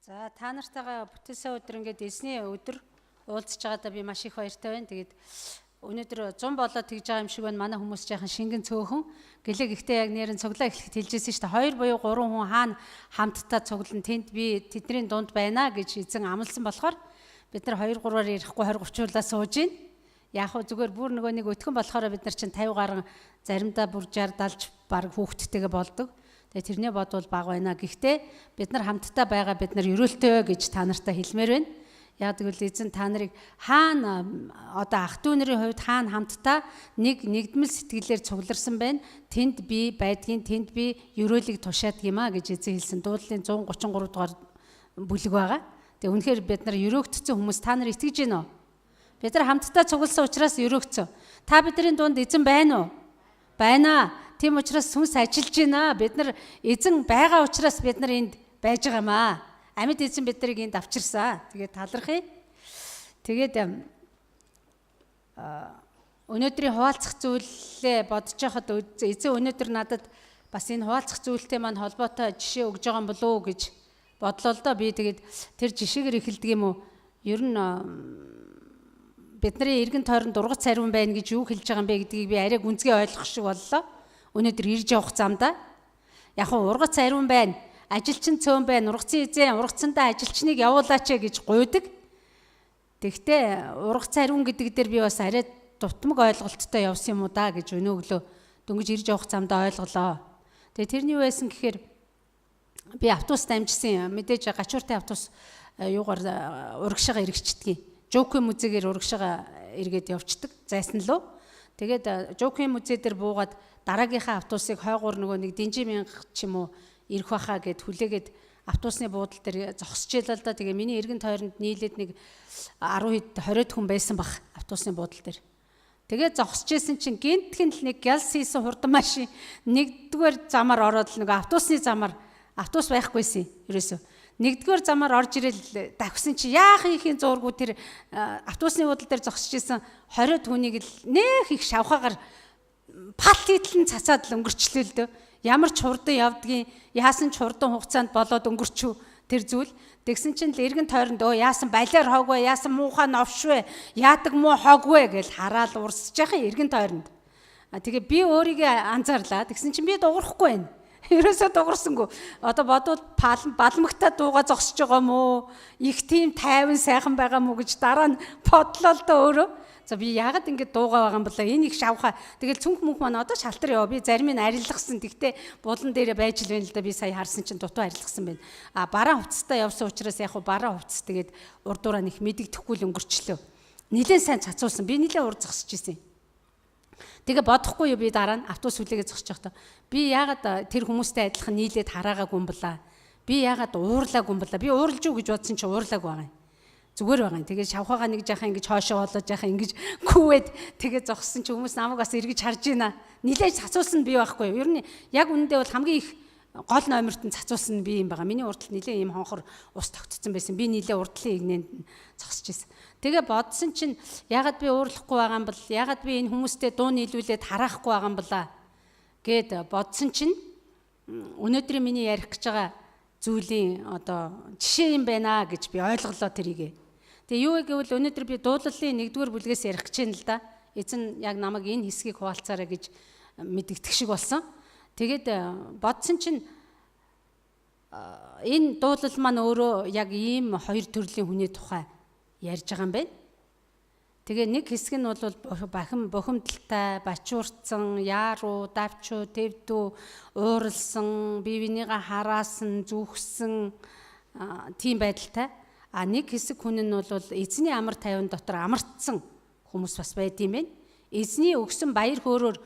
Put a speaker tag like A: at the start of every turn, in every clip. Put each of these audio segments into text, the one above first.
A: За та нартайгаа бүтээсэн өдөр ингээд эзний өдөр уулзж байгаадаа би маш их баяртай байна. Тэгээд өнөөдөр 100 болоод тэгж байгаа юм шиг байна. Манай хүмүүс жаахан шингэн цөөхөн. Гэлэг ихтэй яг нэрэн цуглаа эхлэхэд хэлжсэн шүү дээ. 2 буюу 3 хүн хаана хамтдаа цуглан тэнд би тэдний дунд байна гэж эзэн амласан болохоор бид нар 2 3-аар ярихгүй 20 30-уулаа сууж гин. Яг хөө зүгээр бүр нөгөө нэг өтгөн болохоор бид нар чинь 50 гаруй заримдаа бүр 60 70 баг хүүхдтэйгээ болдог. Тэгээ тэрний бодвол бага байна. Гэхдээ бид нар хамтдаа байгаа бид нар ерөөлтэй гэж та нартай хэлмээр байна. Яг тэгвэл эзэн та нарыг хаана одоо ах トゥ нарын хувьд хаана хамтдаа нэгдмэл сэтгэлээр цугларсан байна. Тэнд би байдгийн, тэнд би ерөөлийг тушаадаг юм а гэж эзэн хэлсэн. Дуудлын 133 дугаар бүлэг байгаа. Тэгээ үнэхээр бид нар ерөөгдсөн хүмүүс та нар итгэж гинөө. Бид нар хамтдаа цугласан учраас ерөөгцөн. Та бидний дунд эзэн байна уу? Байна. Тийм учраас сүнс ажиллаж байна. Бид нар эзэн байгаа учраас бид нар энд байж байгаа юм аа. Амьд эзэн бид нарыг энд авчирсан. Тэгээд талархъя. Тэгээд өнөөдрийн хуваалцах зүйлээ бодож байхад эзэн өнөөдөр надад бас энэ хуваалцах зүйлтэй маань холбоотой жишээ өгж байгаа юм болов уу гэж бодлоо л доо. Би тэгээд тэр жишээгээр эхэлдэг юм уу? Ер нь бидний эргэн тойронд ургац цариун байна гэж юу хэлж байгаа юм бэ гэдгийг би арай гүнзгий ойлгох шиг боллоо. Өнөөдөр ирж явах замдаа яг хуу ургац ариун байна, ажилчин цөөн байна, ургацын эзэн ургацсандаа ажилчныг явуулаач гэж гуйдаг. Тэгвэл ургац ариун гэдэг дээр би бас арай дутмаг ойлголттой явсан юм уу да гэж өнөөгөө дөнгөж ирж явах замдаа ойлголоо. Тэгээ тэрний байсан гэхээр би автобус дамжсан юм. Мэдээж гачууртай автобус юугаар урагшаага эргэжчихдэг. Жокын музейгээр урагшаага эргээд явцдаг зайсан лөө. Тэгээд Жокын музей дээр буугаад дараагийнхаа автобусыг хойгуур нөгөө нэг Дэнжи мянга ч юм уу ирэх байхаа гэд хүлээгээд автобусны буудал дээр зогсчихлаа л да. Тэгээ миний эргэн тойронд нийлээд нэг 10 20 хүн байсан бах автобусны буудал дээр. Тэгээ зогсчихсэн чинь гинтхэн л нэг гялс хийсэн хурдан машин нэгдүгээр замаар ороод л нөгөө автобусны замаар автобус байхгүйсэн ерөөсөө. Нэгдүгээр замаар орж ирэл давхсан чи яах ихийн зургуу тэр автобусны буудал дээр зогсож исэн 20 хүнийг л нэх их шавхаагаар пал хийтлэн цацаад л өнгөрчлөө л дөө. Ямар ч хурдан явдгийн яасан ч хурдан хугацаанд болоод өнгөрчүү тэр зүйл. Тэгсэн чинь л эргэн тойронд яасан балиар хог вэ, яасан муухай новш вэ, яадаг муу хог вэ гэж хараал урсж яхаа эргэн тойронд. Тэгээ би өөрийгөө анзаарлаа. Тэгсэн чинь би дуурахгүй байна. Ерөөсөө дуурсангүй. Одоо бодвол балмагтаа дууга зогсож байгаа мó, их тийм тайван сайхан байгаа мó гэж дараа нь бодлоо л доо өөрөө. За би яагаад ингэж дуугаа байгаа юм бэлээ? Энэ их шавхаа. Тэгэл цүнх мөнх маань одоо шалтар яа. Би зарим нь арилгасан. Тэгтээ булан дээрээ байж л байна л да. Би сая харсан чинь дутуу арилгасан байна. Бараа хувцастай явсан учраас яг бараа хувцас тэгээд урдуураа нэг мэдэгдэхгүй л өнгөрчлөө. Нилээн сайн цацуулсан. Би нилээн ур зогсож ирсэн. Тэгээ бодохгүй юу би дараа нь автобус хүлээгээ зогсож байхдаа би яагаад тэр хүмүүстэй адилхан нийлээд хараагаагүй юм бэлээ. Би яагаад уурлаагүй юм бэлээ. Би уурлж юу гэж бодсон чи уурлаагүй байгаа юм. Зүгээр байгаа юм. Тэгээ шавхаага нэг жаахан ингэж хоошоо болоод жаахан ингэж гүвэд тэгээ зогссон чи хүмүүс намайг бас эргэж харж байна. Нилээж цацуулсан би байхгүй юу. Ер нь яг үнэндээ бол хамгийн их гол номерт нь цацуулсан би юм байгаа. Миний уртл нилээ ийм хонхор ус тогтцсон байсан. Би нилээ урдлын игнэнд зогсож ирсэн. Тэгээ бодсон чинь ягаад би уурлахгүй байгаа юм бол ягаад би энэ хүмүүстэй дуу нийлүүлээд хараахгүй байгаа юм бэлаа гэд бодсон чинь өнөөдрийн миний ярих гэж байгаа зүйлийн одоо жишээ юм байна гэж би ойлголоо тэрийгээ. Тэгээ юу гэвэл өнөөдөр би дуулалын 1-р бүлгээс ярих гэж байна л да. Эзэн яг намайг энэ хэсгийг хуваалцаарай гэж мэдэгдэх шиг болсон. Тэгээд бодсон чинь энэ дуулал маань өөрөө яг ийм 2 төрлийн хүний тухай ярьж байгаа юм байна. Тэгээ нэг хэсэг нь бол бахим бухимдалтай, бачуурцсан, яаруу, давчуу, тэвдүү, ууралсан, бие бинийгээ хараасан, зүгсэн тийм байдалтай. Нэг хэсэг хүн нь бол эзний амар тайван дотор амартсан хүмүүс бас байд юм байна. Эзний өгсөн баяр хөөрөөр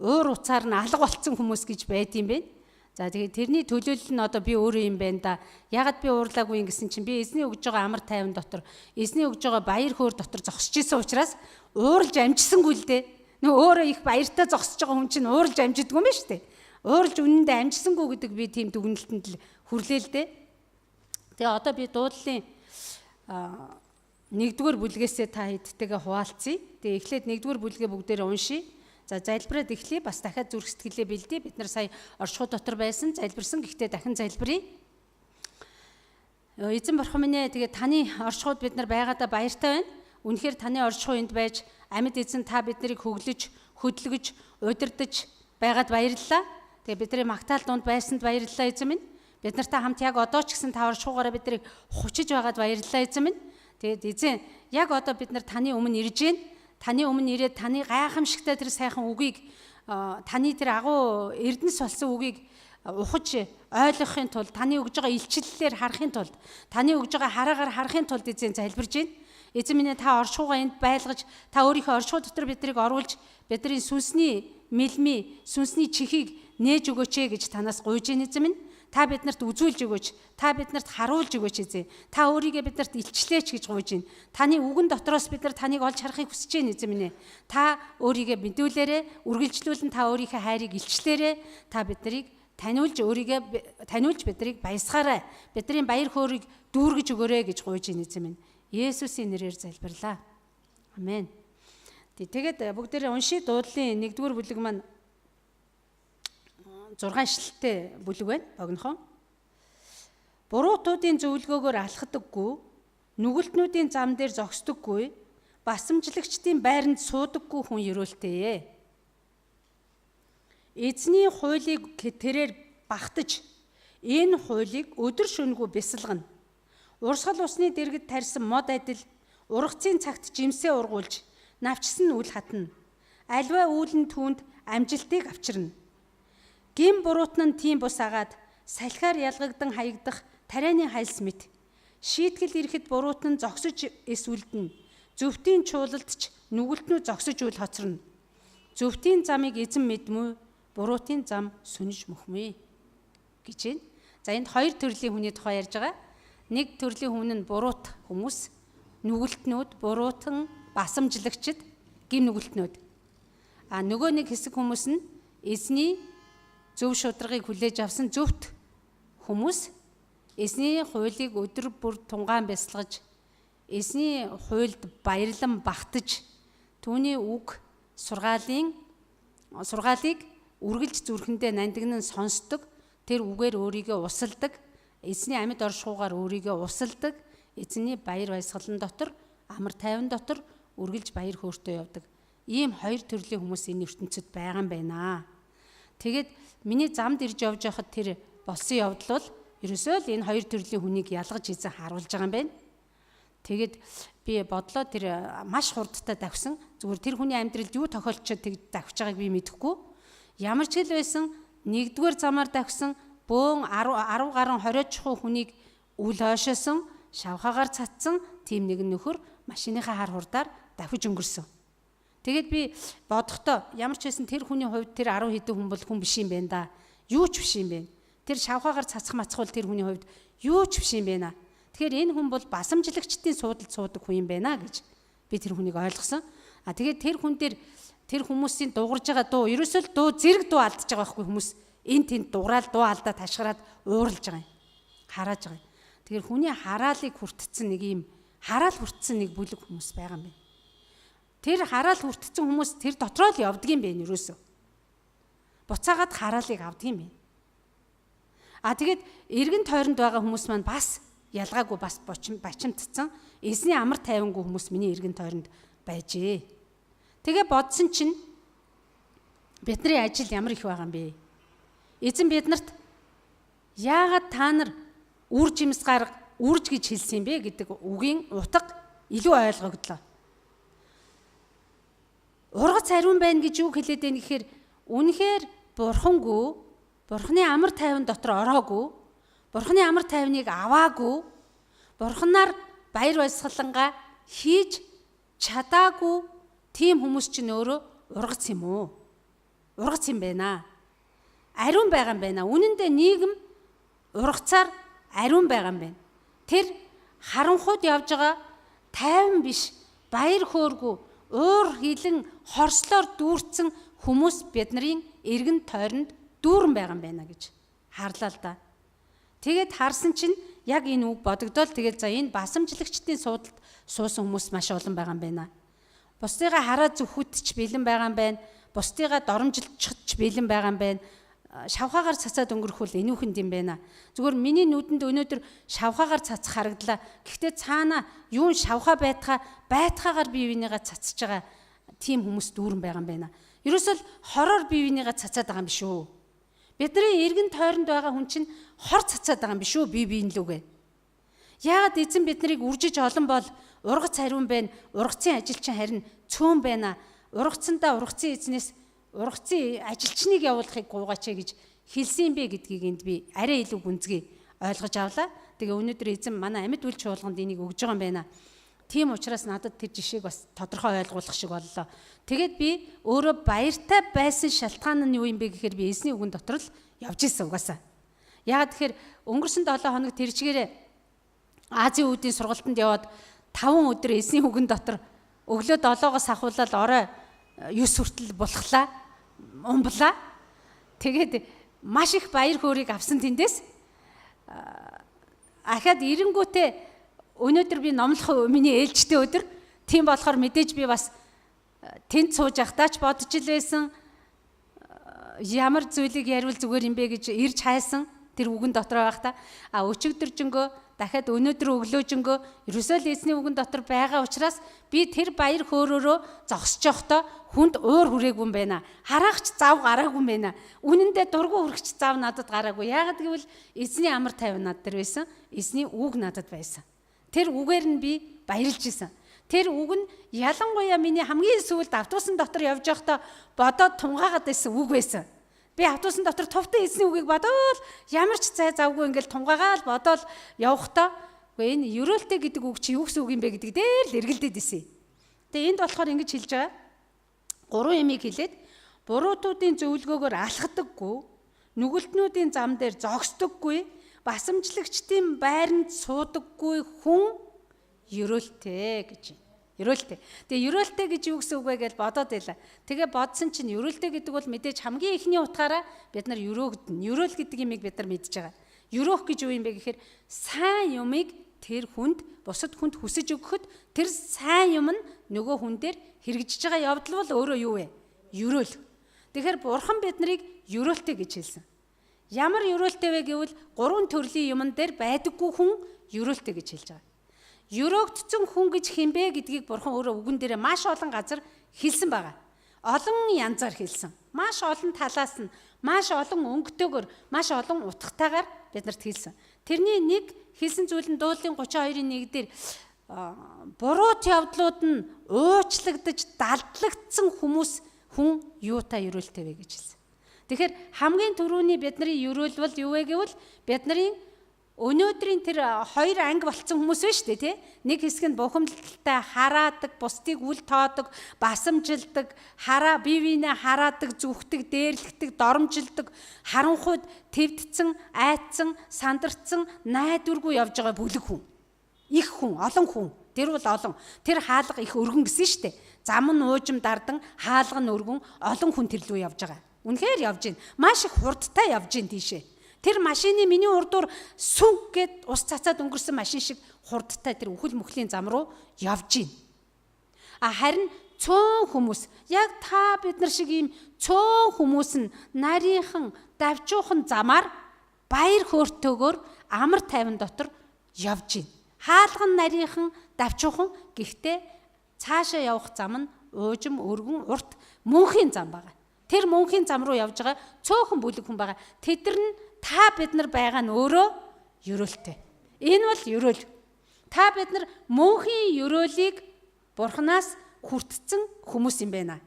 A: уур уцаар нь алга болцсон хүмүүс гэж байд юм байна. За тэгээд тэрний төлөөлөл нь одоо би өөрөө юм байна да. Ягаад би уурлаагүй юм гэсэн чинь би эзний өгж байгаа амар тайван дотор, эзний өгж байгаа баяр хөөр дотор зогсож исэн учраас ууралж амжсангүй л дээ. Нөө өөрөө их баяртай зогсож байгаа хүн чинь ууралж амжидгүй юм байна шүү дээ. Ууралж үнэндээ амжсангүй гэдэг би тийм дүгнэлтэнд л хүрлээ л дээ. Тэгээ одоо би дуудлын 1-р бүлгээсээ та хэдтэйгээ хуваалцъя. Тэгээ эхлээд 1-р бүлгээ бүгдээрээ уншия. За залбираад эхлэе. Бас дахиад зүрх сэтгэлээ бэлдээ. Бид нар сая оршихуй дотор байсан, залбирсан. Гэхдээ дахин залбирая. Эзэн бурхан минь ээ, тэгээд таны оршихуйд бид нар байгаадаа баяртай байна. Үнэхээр таны оршихуй энд байж амьд эзэн та биднийг хөглөж, хөдөлгөж, удирдах байгаад баярлалаа. Тэгээд бидний магтаал дунд байсанд баярлалаа эзэн минь. Бид нартай хамт яг одоо ч гэсэн та оршихуйгаараа биднийг хүчиж байгаад баярлалаа эзэн минь. Тэгээд эзэн яг одоо бид нар таны өмнө ирж байна. Таны өмнө ирээд таны гайхамшигтай тэр сайхан үгийг, таны тэр агуу эрдэнэс болсон үгийг ухаж ойлгохын тулд, таны өгж байгаа илчлэлээр харахын тулд, таны өгж байгаа хараагаар харахын тулд эзэн залбирж байна. Эзэн минь та оршихуйгаа энд байлгаж, та өөрийнхөө оршихуй дотор биднийг оруулж, бидний сүнсний мэлмий, сүнсний чихийг нээж өгөөч гэж танаас гуйж байна эзэн минь. Та биднэрт үзүүлж өгөөч, та биднэрт харуулж өгөөч эзэн. Та өөрийгөө биднэрт илчлээч гэж гуйж байна. Таны үгэн дотроос бид нар таныг олж харахыг хүсэж байна эзэн минь. Та өөрийгөө мэдүүлээрэ, үргэлжлүүлэн та өөрийнхөө хайрыг илчлээрэ. Та биднийг таниулж биднийг баясгаарай. Бидний баяр хөөргийг дүүргэж өгөөрэй гэж гуйж байна эзэн минь. Есүсийн нэрээр залбирлаа. Амен. Тэгээд бүгдээрээ уншия дуудлын 1-р бүлэг маань 6 ишлэлтэй бүлэг байна. Богинохон. Буруутуудын зөвлгөөгөөр алхдаггүй, нүгэлтнүүдийн зам дээр зогсдоггүй, басамжлагчдын байранд суудаггүй хүн ерөөлтэй. Эзний хуулийг тэрээр багтаж, энэ хуулийг өдөр шөнөгүй бясалгана. Урсгал усны дэргэд тарьсан мод адил ургацын цагт жимсээ ургуулж, навчсан үл хатна. Альва үүлэн түүнд амжилтыг авчирна. Гим буруутан нь тийм бус агаад салхиар ялгагдан хаягдах тарианы хайлс мэт. Шийтгэл ирэхэд буруутан зогсож эсвэлдэнэ. Зөвхтийн чуулалдч нүгэлтнүү зогсож үл хоцорно. Зөвхтийн замыг эзэн мэдмүү, буруутын зам сүнж мөхмөө гэж байна. За энд 2 төрлийн хүний тухай ярьж байгаа. Нэг төрлийн хүн нь буруут хүмүүс, нүгэлтнүүд, буруутан басамжлагчид, гим нүгэлтнүүд. Нөгөө нэг хэсэг хүмүүс нь эзний зөв шударгыг хүлээж авсан зөвхт хүмүүс, эзний хуулийг өдөр бүр тунгаан бясалгаж, эзний хуульд баярлан багтаж, түүний үг сургаалыг үргэлж зүрхэндээ нандинан сонсдог, тэр үгээр өөрийгөө усалдаг, эзний амьд оршихуйгаар өөрийгөө усалдаг, эзний баяр баясгалан дотор, амар тайван дотор үргэлж баяр хөөртэй явдаг. Ийм 2 төрлийн хүмүүс энэ ертөнцид байгаа юм байна. Тэгээд миний замд ирж явж байхад тэр болсон явдал бол ерөөсөө л энэ 2 төрлийн хүнийг ялгаж эзэн харуулж байгаа юм байна. Тэгээд би бодлоо тэр маш хурдтай давхсан. Зүгээр тэр хүний амьдралд юу тохиолдчиход тэг давхиж байгааг би мэдэхгүй. Ямар ч хэл байсан 1-р замаар давхсан бөөн 10 гаруй 20 чухал хүнийг үл хойшоосон, шавхаагаар цацсан тийм нэгэн нөхөр машиныхаа хар хурдаар давхиж өнгөрсөн. Тэгээд би бодохдоо ямар ч байсан тэр хүний хувьд тэр 10 хэдэн хүн бол хүн биш юм байна да. Юу ч биш юм байна. Тэр шавхаагаар цацах мацхуул тэр хүний хувьд юу ч биш юм байна. Тэгэхээр энэ хүн бол басамжлагчдын суудалд суудаг хүн юм байна гэж би тэр хүнийг ойлгосон. Тэгээд тэр хүн дээр тэр хүмүүсийн дуурж байгаа дуу ерөөсөө л дуу зэрэг дуу алдаж байгаа байхгүй хүмүүс. Энд тэнд дуурал дуу алдаа ташгараад ууралж байгаа юм. Харааж байгаа юм. Тэгэхээр хүний хараалыг хүртсэн нэг юм хараал хүртсэн нэг бүлэг хүмүүс байгаа юм байна. Тэр хараал хүртсэн хүмүүс тэр дотроо л явдаг юм байна ерөөсөө. Буцаагаад хараалыг авдаг юм байна. Тэгээд эргэн тойронд байгаа хүмүүс маань бас ялгаагүй бас бачимдсан эзний амар тайвангүй хүмүүс миний эргэн тойронд байжээ. Тэгээ бодсон чинь бидний ажил ямар их байгаа юм бэ? Эзэн биднэрт яагаад та нар үр жимс гарга үрж гэж хэлсэн юм бэ гэдэг үгийн утга илүү ойлгогдлоо. Ургац ариун байна гэж юу хэлээд байна гэхээр үнэхээр бурхангүй, бурханы амар тайван дотор ороогүй, бурханы амар тайвныг аваагүй, бурханаар баяр баясгалангаа хийж чадаагүй тийм хүмүүс чинь өөрөө ургац юм уу? Ургац юм байна. Ариун байгаа юм байна. Үнэн дээр нийгэм ургацаар ариун байгаа юм байна. Тэр харанхуйд явж байгаа тайван биш, баяр хөөргүй, уур хилэн хорслоор дүүрсэн хүмүүс бидний эргэн тойронд дүүрэн байгаа юм байна гэж харлаа л да. Тэгээд харсан чинь яг энэ үг бодогдол тэгээд за энэ басамжлагчдын суудалд суусан хүмүүс маш олон байгаа юм байна. Бусдыгаа хараа зүхүтч бэлэн байгаа юм байна. Бусдыгаа доромжилчих бэлэн байгаа юм байна. шавхаагаар цацаад өнгөрөхүүл энүүхэнд юм байна. Зүгээр миний нүдэнд өнөөдөр шавхаагаар цацах харагдлаа. Гэхдээ цаана юун шавхаа байтхаагаар бие бинийгаа цацж байгаа тийм хүмүүс дүүрэн байгаа юм байна. Ерөөсөл хороор бие бинийгаа цацаад байгаа юм биш үү? Бидний эргэн тойронд байгаа хүн чинь хор цацаад байгаа юм биш үү? Бие биенлүүгээ. Яагаад эзэн биднийг үржиж олон бол ургац хариун байна. Ургацын ажилчин харин цөөн байна. Ургацсандаа ургацын эзнээс ургацын ажилчныг явуулахыг гуугаач гэж хэлсэн бэ гэдгийг энд би арай илүү гүнзгий ойлгож авлаа. Тэгээ өнөөдөр эзэн манай амьд үл чуулганд энийг өгж байгаа юм байна. Тийм учраас надад тэр жишээг бас тодорхой ойлгуулах шиг боллоо. Тэгээд би өөрөө баяртай байсан шалтгаан нь юу юм бэ гэхээр би эзний үгэн дотор л явж исэн угаасаа. Яагаад тэгэхээр өнгөрсөн 7 хоног тэр чигээрээ Азийн үүдийн сургалтанд яваад 5 өдөр эзний үгэн дотор өглөө 7-оос ахуулаад орой 9 хүртэл булхлаа, умблаа. Тэгээд маш их баяр хөөргийг авсан тэндээс. Ахаад эренгүүтээ өнөөдөр би номлох миний ээлжтэй өдөр. Тийм болохоор мэдээж би бас тэнд сууж ахтаач бодож ил байсан. Ямар зүйлийг яривал зүгээр юм бэ гэж ирж хайсан. Тэр үгэн дотор байхдаа өчигдөржөнгөө дахиад өнөөдөр өглөөжөнгөө ерөөсөө л эзний үгэн дотор байгаа учраас би тэр баяр хөөрөөрөө зогсож явахдаа хүнд уур хүрээгүй юм байна. Хараагч зав гараагүй юм байна. Үнэндээ дургу хүрэгч зав надад гараагүй. Яагаад гэвэл эзний амар тайван над дээр байсан. Эзний үг надад байсан. Тэр үгээр нь би баярлж исэн. Тэр үг нь ялангуяа миний хамгийн сүүлд автобусын дотор явж байхдаа бодоод тунгаагаад байсан үг байсан. Би автобусын дотор товтой эзний үгийг бодоод ямар ч цай завгүй ингээл тунгаагаал бодоод явахдаа үгүй энэ ерөөлтэй гэдэг үг чи юу гэсэн үг юм бэ гэдэг дээр л эргэлдээд исэн. Тэгээ энд болохоор ингэж хэлж байгаа. 3 ямыг хэлээд буруутуудын зөвлгөөгөөр алхдаггүй, нүгэлтнүүдийн зам дээр зогсдоггүй, басамжлагчдын байранд суудаггүй хүн ерөөлтэй гэж байна. Ерөөлтэй. Тэгээ ерөөлтэй гэж юу гэсэн үг вэ гэж бодоод байла. Тэгээ бодсон чинь ерөөлтэй гэдэг бол мэдээж хамгийн ихний утгаараа бид нар ерөөгдөн. Ерөөл гэдэг юмыг бид нар мэдж байгаа. Ерөөх гэж юу юм бэ гэхээр сайн юмыг тэр хүнд, бусад хүнд хүсэж өгөхөд тэр сайн юм нь нөгөө хүн дээр хэрэгжиж байгаа явдал бол өөрөө юу вэ? Ерөөл. Тэгэхээр Бурхан биднийг ерөөлтэй гэж хэлсэн. Ямар ерөөлтэй вэ гэвэл 3 төрлийн юмн дээр байдаггүй хүн ерөөлтэй гэж хэлж байгаа. Ерөөгдсөн хүн гэж хэмбэ гэдгийг Бурхан өөрөө үгэн дээрээ маш олон газар хэлсэн байгаа. Олон янзаар хэлсэн. Маш олон талаас нь, маш олон өнгөтэйгээр, маш олон утгатайгаар биднэрт хэлсэн. Тэрний нэг хэлсэн зүйл нь Дуулын 32:1 дээр буруут явдлууд нь уучлагдаж далдлагдсан хүн юутай ерөөлтэй вэ гэж хэлсэн. Тэгэхээр хамгийн түрүүний бидний ерөөл бол юу вэ гэвэл бидний өнөөдрийн тэр 2 анги болцсон хүмүүс байна шүү дээ, тий? Нэг хэсэг нь бухимдалтай хараадаг, бусдыг үл тоодог, басамжилдаг, бие биенээ хараадаг, зүхдэг, дээрлэгдэг, доромжилдаг, харанхуйд твдцэн, айцсан, сандарцсан, найдваргүй явж байгаа бүлэг хүн. Их хүн, олон хүн. Тэр бол олон. Тэр хаалга их өргөн гэсэн шүү дээ. Зам нь уужим дардан, хаалга нь өргөн, олон хүн тэр лүү явж байгаа. Үнэхээр явж гин. Маш их хурдтай явж гин тийшээ. Тэр машины миний урдуур сүнг гэд ус цацаад өнгөрсөн машин шиг хурдтай тэр үхэл мөхлийн зам руу явж гин. Харин цөөн хүмүүс, яг та бид нар шиг ийм цөөн хүмүүс нь нарийнхан, давжуухан замаар баяр хөөртэйгээр амар тайван дотор явж гин. Хаалган нарийнхан, давжуухан гэхдээ цаашаа явах зам нь уужим, өргөн, урт мөнхийн зам байгаа. Тэр мөнхийн зам руу явж байгаа цөөхөн бүлэг хүн байгаа. Тэдэр нь та бид нар байгаа нь өөрөө ерөөлтэй. Энэ бол ерөөл. Та бид нар мөнхийн ерөөлийг Бурханаас хүртсэн хүмүүс юм байна.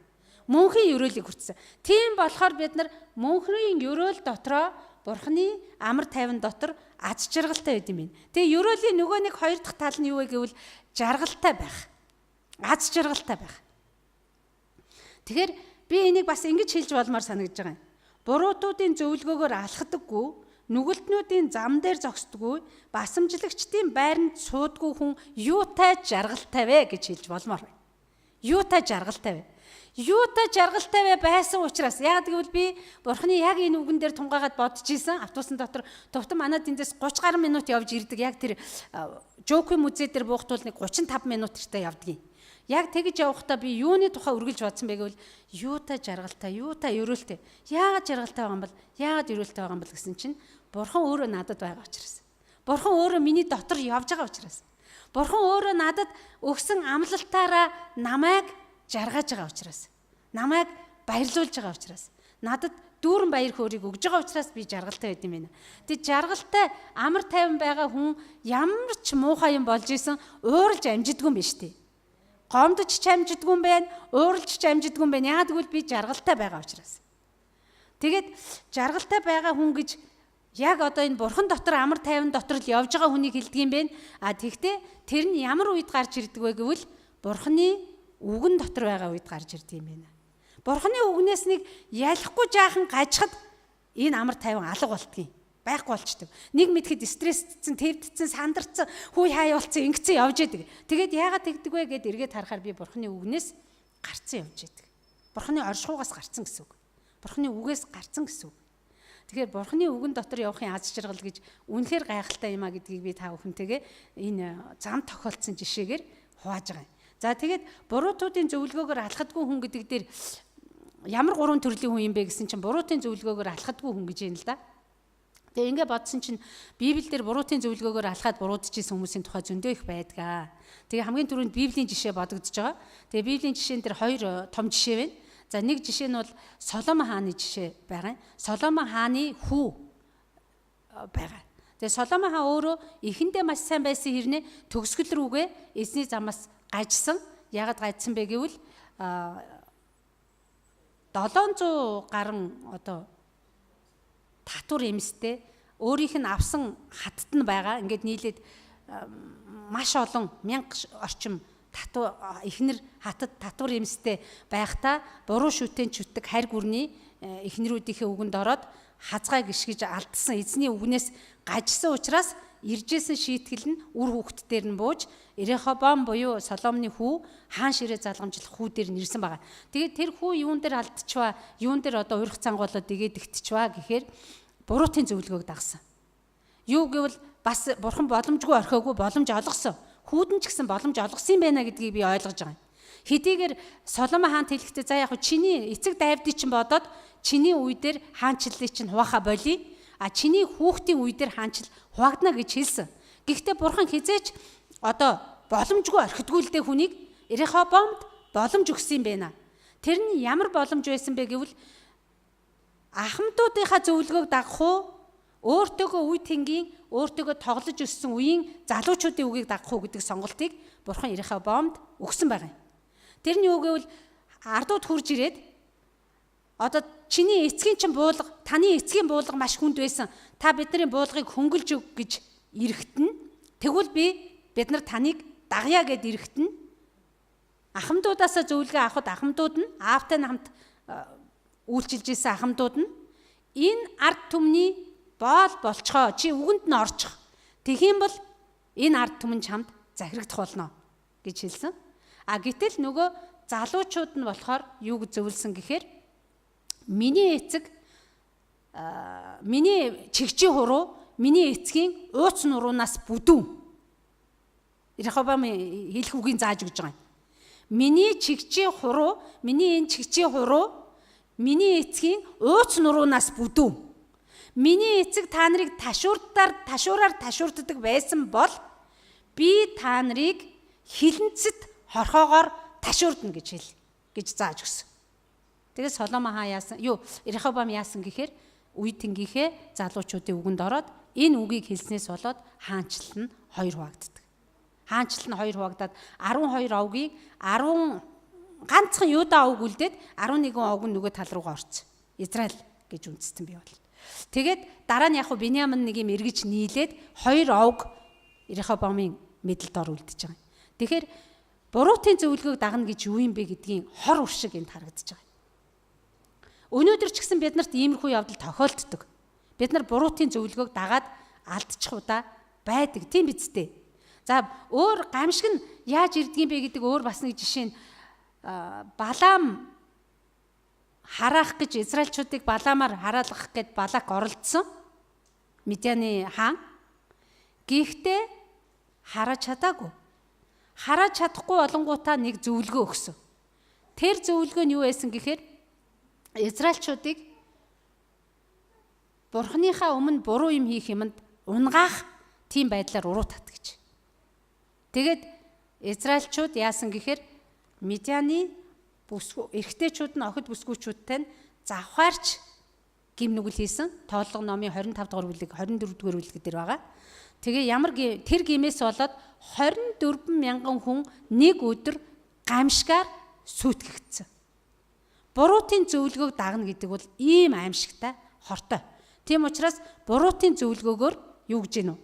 A: Мөнхийн ерөөлийг хүртсэн. Тийм болохоор бид нар мөнхийн ерөөл дотроо Бурханы амар тайван дотор аз жаргалтай байд юм байна. Тэгээ ерөөлийн нөгөө нэг 2 дахь тал нь юу вэ гэвэл жаргалтай байх. Аз жаргалтай байх. Тэгэхээр би энийг бас ингэж хэлж болмоор санагдаж байгаа юм. Буруутуудын зөвлгөөгөөр алхдаггүй, нүгэлтнүүдийн зам дээр зогсдоггүй, басамжлагчдын байранд суудгүй хүн юутай жаргалтай вэ гэж хэлж болмоор байна. Юутай жаргалтай вэ? Юутай жаргалтай вэ байсан учраас яг гэвэл би Бурханы яг энэ үгэн дээр тунгаагаад бодож исэн. Автобусын дотор товтон манад эндээс 30 гаруй минут явж ирдэг. Яг тэр Жокуи музей дээр буухтуул нэг 35 минут тэртээ явдгийг. Яг тэгж явахдаа би юуны тухай үргэлж бодсон бэ гэвэл юутай жаргалтай, юутай ерөөлтэй. Яагаад жаргалтай байгаа юм бол? Яагаад ерөөлтэй байгаа юм бол гэсэн чинь Бурхан өөрөө надад байгаа учраас. Бурхан өөрөө миний дотор явж байгаа учраас. Бурхан өөрөө надад өгсөн амлалтаараа намайг жаргаж байгаа учраас. Намайг баярлуулж байгаа учраас. Надад дүүрэн баяр хөөргийг өгж байгаа учраас би жаргалтай байд юм байна. Тэг жаргалтай амар тайван байгаа хүн ямар ч муухай юм болж исэн ууралж амжидгүй юм биш үү? Гомдож ч амжидгүй юм байна, ууралж ч амжидгүй юм байна. Яагаад гэвэл би жаргалтай байгаа учраас. Тэгээд жаргалтай байгаа хүн гэж яг одоо энэ Бурхан дотор амар тайван дотор л явж байгаа хүнийг хэлдэг юм байна. Тэгвэл тэр нь ямар үед гарч ирдэг вэ гэвэл Бурханы үгэн дотор байгаа үед гарч ирдэг юм байна. Бурханы үгнээс нэг ялахгүй жаахан гажихад энэ амар тайван алга болтгийн байхгүй болчдөг. Нэг мэдэхэд стрессцэн, твдцэн, сандарцсан, хүй хай болцсон, ингэцэн явж идэг. Тэгээд яагаад тэгдэг вэ гэд эргээд харахаар би Бурханы үгнээс гарцсан явж идэг. Бурханы оршихугаас гарцсан гэсэн үг. Бурханы үгээс гарцсан гэсэн үг. Тэгэхээр Бурханы үгэн дотор явахын аз жаргал гэж үнэхээр гайхалтай юм а гэдгийг би та бүхэнтэйгээ энэ зам тохиолдсон жишээгээр хувааж байгаа юм. За тэгээд буруутуудын зөвлгөөгөөр алхадгүй хүн гэдэг дээр ямар гурван төрлийн хүн юм бэ гэсэн чинь буруутын зөвлгөөгөөр алхадгүй хүн гэж юм л да. Тэгээ ингээ бодсон чинь Библиэлд буруутын зөвлгөөгөөр алхаад буруудчихсан хүмүүсийн тухай зөндөө их байдаг. Тэгээ хамгийн түрүүнд Библийн жишээ бодогдож байгаа. Тэгээ Библийн жишээн дээр хоёр том жишээ байна. За нэг жишээ нь бол Соломон хааны жишээ байгаа. Соломон хааны хүү байгаа. Тэгээ Соломон хаан өөрөө эхэндээ маш сайн байсан хэрнээ төгсгөл рүүгээ эзний замаас гажсан. Яагаад гажсан бэ гэвэл 700 гаруй одоо татвар эмстэй өөрийнх нь авсан хатад нь байгаа. Ингээд нийлээд маш олон 1000 орчим эхнэр хатад татвар эмстэй байхдаа буруу шүтэн чүтдэг харь гүрний эхнэрүүдийнхээ үгэнд ороод хазгай гიშгэж алдсан эзний үгнээс гажсан учраас иржсэн шийтгэл нь үр хүүхдтээр нь бууж Рехобам буюу Соломоны хүү хаан ширээ залгамжлах хүү дээр нэрсэн байгаа. Тэгээд тэр хүү юун дээр алдчихва, юун дээр одоо уурах цанголоод игээд игтчихва гэхээр буруутын зөвлөгөөг дагсан. Юу гэвэл бас бурхан боломжгүй орхиогүй боломж олгосон. Хүүдэн ч гэсэн боломж олгосон юм байна гэдгийг би ойлгож байгаа юм. Хэдийгээр Соломон хаант хэлэхдээ за яг чиний эцэг Давидыг чинь бодоод чиний үе дээр хаанчлалыг чинь хувааха болий. Чиний хүүхдийн үе дээр хаанчл хуваагдана гэж хэлсэн. Гэхдээ бурхан хизээч одоо боломжгүй орхидгүй л дээ хүнийг Рехобомд боломж өгсөн юм байна. Тэр нь ямар боломж байсан бэ гэвэл ахмадуудынхаа зөвлөгөөг дагах уу, өөртөөгөө үе тэнгийн, өөртөөгөө тоглож өссөн үеийн залуучуудын үгийг дагах уу гэдэг сонголтыг бурхан Рехобомд өгсөн байгаа юм. Тэрний үг гэвэл ардууд хурж ирээд одоо чиний эцгийн чинь буулга, таны эцгийн буулга маш хүнд байсан. Та бидний буулгыг хөнгөлж өг гэж ирэхтэн. Тэгвэл бид нар таныг дагъя гэд ирэхтэн. Ахмадуудаасаа зөвлөгөө авахд ахмадууд нь аавтай хамт үйлчилж исэн ахмадууд нь энэ ард түмний болцохоо чи үгэнд нь орчих. Тэгхийн бол энэ ард түмэн чамд захирагдах болно гэж хэлсэн. Гэтэл нөгөө залуучууд нь болохоор юу гэж зөвлөсөн гэхээр миний эцэг миний чигчийн хуруу миний эцгийн ууц нуруунаас бүдүүн. Рехобам хэлэх үгийг зааж өгч байгаа юм. Миний чигчийн хуруу, миний энэ чигчийн хуруу миний эцгийн ууц нуруунаас бүдүүн. Миний эцэг та нарыг ташуураар ташуурддаг байсан бол би та нарыг хилэнцэд хорхоогоор ташуурдна гэж зааж өгсөн. Тэгээ Соломон хаан яасан? Рехобам яасан гэхээр үе тэнгийнхээ залуучуудын үгэнд ороод энэ үгийг хэлснээс болоод хаанчлал нь хоёр хуваагддаг. Хаанчлал нь хоёр хуваагдаад 12 овгийг 10 ганцхан Юда овг үлдээд 11 овг нь нөгөө тал руугаа орсон. Израиль гэж үндэстэн бий бол. Тэгээд дараа нь яг Биньямин нэг юм эргэж нийлээд 2 овг Рехобамын мэдлэлд ор үлдэж байгаа. Тэгэхээр буруутын зөвлөгөөг дагна гэж юу юм бэ гэдгийн хор уршиг энд харагдаж байгаа. Өнөөдөр ч гэсэн биднэрт иймэрхүү явдал тохиолддог. Бид нар буруутын зөвлөгөөг дагаад алдчих удаа байдаг. Тийм биз дээ. За өөр гамшиг нь яаж ирдгийм бэ гэдэг өөр бас нэг жишээ нь Балаам хараах гэж израилчуудыг Балаамаар хараалгах гэд Балак оролдсон. Медианы хаан. Гэхдээ хараач чадаагүй. хараад чадахгүй болонгуудаа нэг зөвлөгөө өгсөн. Тэр зөвлөгөө нь юу байсан гэхээр Израильчуудыг Бурханыхаа өмнө буруу юм хийх юмд унгаах тийм байдлаар уруу тат гэж. Тэгээд Израильчууд яасан гэхээр Медианы эрэгтэйчүүд нь охид бүсгүүчүүдтэй нь завхаарч гимнүгэл хийсэн. Тооллого номын 25 дугаар бүлэг 24 дугаар бүлэг дээр байгаа. Тэгээ тэр гимээс болоод 24 мянган хүн нэг өдөр гамшгаар сүйтгэгдсэн. Буруутын зөвлөгөөг дагна гэдэг бол ийм аимшигтай хортой. Тийм учраас буруутын зөвлөгөөгөөр юу гэж гинэ үү?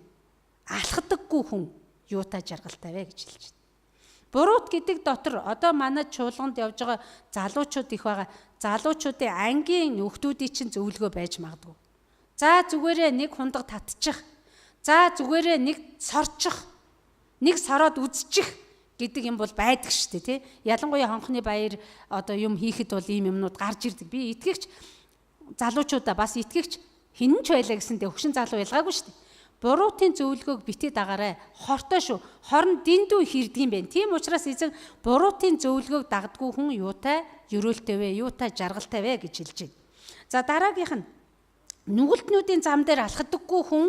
A: Алхдаггүй хүн юутай жаргалтай вэ гэж хэлж байна. Буруут гэдэг дотор одоо манай чуулганд явж байгаа залуучууд их байгаа. Залуучуудын ангийн нөхдүүдийн чинь зөвлөгөө байж магадгүй. За зүгээрээ нэг хундаг татчих. За зүгээрээ нэг сорчих. Нэг сороод үзчих гэдэг юм бол байдаг шүү дээ, тий. Ялангуяа хонхны баяр одоо юм хийхэд бол ийм юмнууд гарч ирдэг. Би итгэгч залуучуудаа бас итгэгч хинэн ч байлаа гэсэндээ хөгшин залуу ялгаагүй шүү дээ. Буруутын зөвлөгөөг битээ дагараа. Хортой шүү. Хорн дэндүү хэрдэг юм байна. Тийм учраас эзэн буруутын зөвлөгөөг дагдгүй хүн юутай ерөөлтэй вэ? Юутай жаргалтай вэ гэж хэлж байна. За дараагийнх нь нүгэлтнүүдийн зам дээр алхадаггүй хүн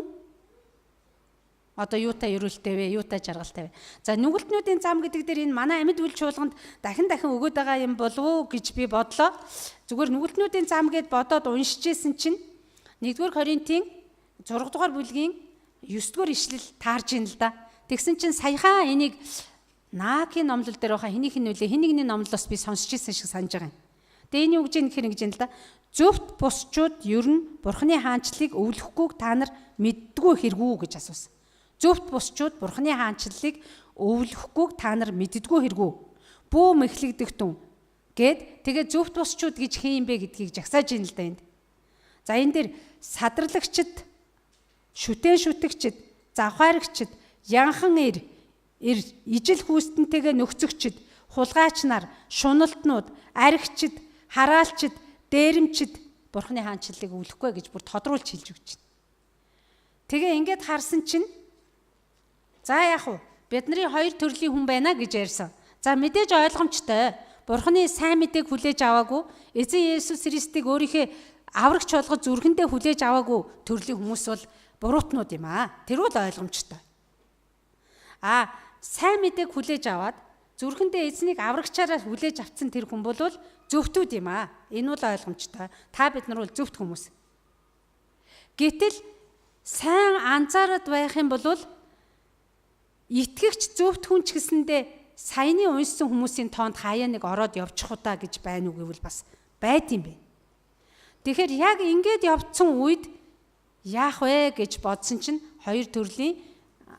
A: одоо юутай ерөөлтэй вэ? Юутай жаргалтай вэ? За нүгэлтнүүдийн зам гэдэг дээр энэ манай амьд үйл чуулганд дахин өгөөд байгаа юм болов уу гэж би бодлоо. Зүгээр нүгэлтнүүдийн зам гэд бодоод уншиж исэн чинь 1-р Коринтын 6 дугаар бүлгийн 9-р ишлэл таарж ийн л да. Тэгсэн чинь саяхан энийг Наагийн номлол дээр баха хэнийг нүүлээ хэнийгний номлолоос би сонсч ирсэн шиг санаж байгаа юм. Тэгээ энэ юу гэж нэхэр ингэж юм л да. Зөвхт бусчууд ер нь Бурхны хаанчлалыг өвлөхгүйг та нар мэддгүү хэрэггүй гэж асуусан. Зөвхт бусчууд Бурхны хаанчлалыг өвлөхгүйг та нар мэддгүү хэрэггүй. Бүү мэхлэгдэхтэн гэд тэгээ зөвхт бусчууд гэж хэн юм бэ гэдгийг жагсааж ийн л да энд. За энэ дээр садарлагчд, шүтэн шүтэгчд, завхаарагчд, янхан ижил хүүстэнтэйгээ нөхцөгчд, хулгайч нар, шуналтнууд, аригчд, хараалчд, дээрэмчд Бурхны хаанчлалыг өвлөхгүй гэж бүр тодруулж хэлж өгч байна. Тэгээ ингээд харсан чинь за яах вэ? Бидний хоёр төрлийн хүн байна гэж ярьсан. За мэдээж ойлгомжтой. Бурхны сайн мэдээг хүлээж аваагүй, эзэн Есүс Христийг өөрийнхөө аврагч болгож зүрхэндээ хүлээж аваагүй төрлийн хүмүүс бол буруутнууд юм аа. Тэр бол ойлгомжтой. Сайн мэдээг хүлээж аваад зүрхэндээ эзнийг аврагчаараа хүлээж авцсан тэр хүн бол зөвхтүүд юм аа. Энэ бол ойлгомжтой. Та бид нар бол зөвхт хүмүүс. Гэтэл сайн анзаараад байх юм бол итгэгч зөвхт хүн ч гэсэндээ саяны уншсан хүмүүсийн тоонд хаяа нэг ороод явчих удаа гэж байна уу гэвэл бас байд юм бэ. Тэгэхээр яг ингээд явцсан үед яах вэ гэж бодсон чинь хоёр төрлийн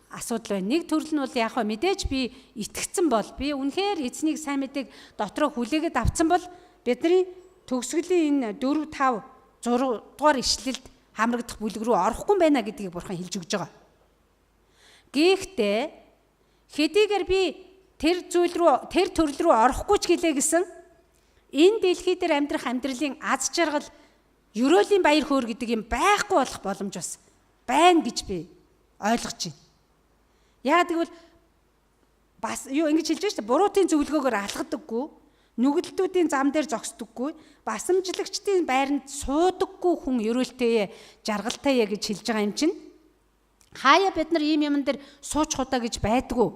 A: асуудал байна. Нэг төрөл нь бол яах вэ? Мэдээж би итгэцэн бол би үнэхээр эзнийг сайн мэдээг дотроо хүлээгээд авцсан бол бидний төгсгөлийн энэ 4, 5, 6 дугаар ишлэлд хамрагдах бүлэг рүү орохгүй байна гэдгийг Бурхан хэлж өгж байгаа. Гэхдээ хэдийгээр би тэр төрөл рүү орохгүй ч гэлээ гэсэн энэ дэлхий дээр амьдрах амьдралын аз жаргал ерөөлийн баяр хөөр гэдэг юм байхгүй болох боломж бас байна гэж би ойлгож байна. Яагаад гэвэл бас юу ингэж хэлж байна шүү дээ. Буруутын зөвлөгөөгөөр алхадаггүй, нүгэлтүүдийн зам дээр зогсдоггүй, басамжлагчдын байранд суудаггүй хүн ерөөлтэй жаргалтай гэж хэлж байгаа юм чинь. Хаяа бид нар ийм юм дээр сууч худаа гэж байдгүй.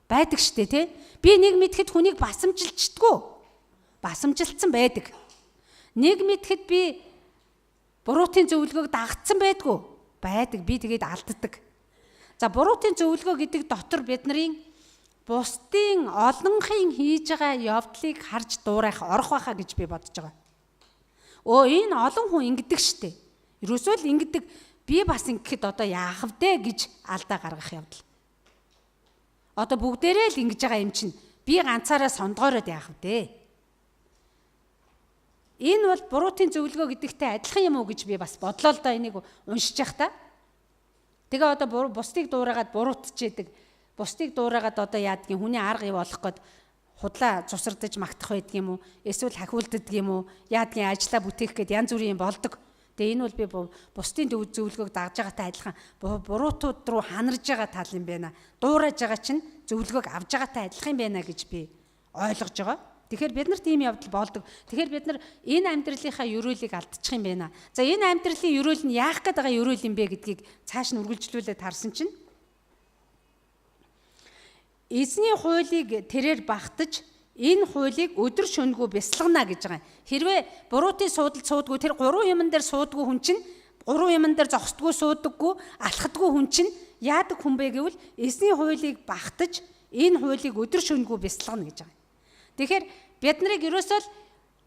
A: Байдаг шүү дээ, тий? Би нэг мэдхэд хүнийг басамжилчдаггүй. Басамжилсан байдаг. Нэг мэдхэд би буруутын зөвлөгөөг дагцсан байдгүй. Байдаг. Би тэгээд алддаг. За буруутын зөвлөгөө гэдэг дотор бидний бусдын олонхын хийж байгаа явдлыг харж дуурайх орох байхаа гэж би бодож байгаа. Энэ олон хүн ингэдэг штэ. Ерөөсөө л ингэдэг би бас ингэхэд одоо яах вэ гэж алдаа гаргах явдал. Одоо бүгдээрээ л ингэж байгаа юм чинь би ганцаараа сондгоороод яах вэ? Энэ бол буруутын зөвлөгөө гэдэгтэй адилхан юм уу гэж би бас бодлоо л да энийг уншиж явах та. Тэгээ одоо бусдыг дуурайгаад буруутчээдэг. Бусдыг дуурайгаад одоо яадгийн хүний арга болох гээд худлаа цусардаж магтах байдаг юм уу? Эсвэл хахиулдаг юм уу? Яадгийн ажлаа бүтээх гээд янз бүрийн болдог. Тэгээ энэ бол би бусдын зөвлөгөөг дагж байгаатай адилхан буруутууд руу ханарж байгаа тал юм байна. Дуурайж байгаа чинь зөвлөгөөг авж байгаатай адилхан юм байна гэж би ойлгож байгаа. Тэгэхээр бид нарт ийм явдал болдог. Тэгэхээр бид нар энэ амьдралынхаа ерөөлийг алдчих юм байна. За энэ амьдралын ерөөл нь яах гээд байгаа ерөөл юм бэ гэдгийг цааш нь үргэлжлүүлээд харсан чинь эзний хуулийг тэрээр багтаж энэ хуулийг өдөр шөнөгүй бясалгана гэж байгаа. Хэрвээ буруутын суудалд суудгүй тэр 3 юмн дээр суудгүй хүн чинь 3 юмн дээр зогсдгүй суудаггүй алхадгүй хүн чинь яадаг хүн бэ гэвэл эзний хуулийг багтаж энэ хуулийг өдөр шөнөгүй бясалгана гэж байгаа. Тэгэхээр бид нарыг ерөөсөө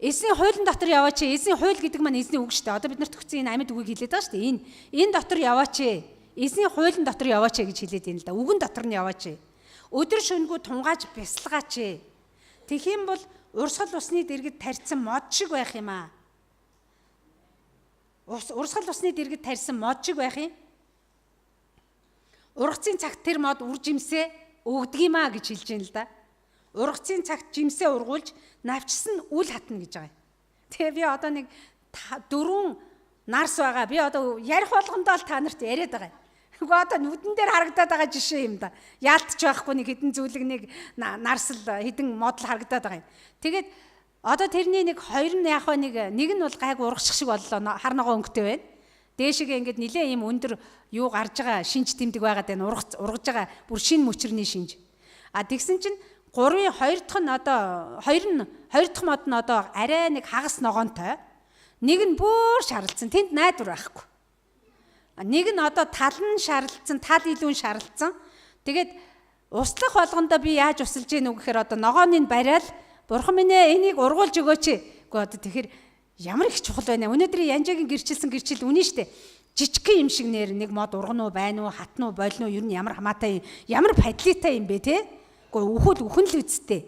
A: эзний хуулийн дотор яваач. Эзний хууль гэдэг маань эзний үг шүү дээ. Одоо бид нарт өгсөн энэ амьд үгийг хэлээд байгаа шүү дээ. Энэ дотор яваач. Эзний хуулийн дотор яваач гэж хэлээд байна л да. Үгэн дотор нь яваач. Өдөр шөнөгүй тунгааж бясалгаач. Тэгхийн бол урсгал усны дэргэд тарьсан мод шиг байх юм аа. Урсгал усны дэргэд тарьсан мод шиг байх юм. Ургацын цагт тэр мод үр жимсээ өгдөг юм аа гэж хэлж байна л да. Ургацын цагт жимсээ ургуулж навчсан үл хатна гэж байгаа. Тэгээ би одоо нэг 4 нарс байгаа. Би одоо ярих болгондоо л та нарт яриад байгаа. Үгүй одоо нүдэн дээр харагдаад байгаа жишээ юм да. Яалтч байхгүй нэг хідэн зүйлэг нэг нарсал хідэн модл харагдаад байгаа юм. Тэгээд одоо тэрний нэг хоёр нь яг нэг нь бол гайг урагших шиг боллоо. Харногоо өнгөтэй байна. Дээшгээ ингээд нилээ юм өндөр юу гарч байгаа шинж тэмдэг байгаад байна. Ургаж байгаа бүр шин мөчрний шинж. А тэгсэн чинь 2 дахь мод нь одоо арай нэг хагас ногоонтой. Нэг нь бүр шаралцсан. Тэнд найдвар байхгүй. Нэг нь одоо тал нь шаралцсан, тал илүүн шаралцсан. Тэгээд услах болгондоо би яаж усалж гин үг гэхээр одоо ногооныг бариад бурхан минь энийг ургуулж өгөөч. Гэхдээ одоо тэгэхээр ямар их чухал байна. Өнөөдөр Янжагийн гэрчилсэн гэрчил үнэн штэ. Жижигхэн юм шиг нэр нэг мод урган уу, байна уу, хатна уу, болно уу, ер нь ямар хамаатай юм, ямар падлитай юм бэ те? Үхэл үхэн л үсттэй.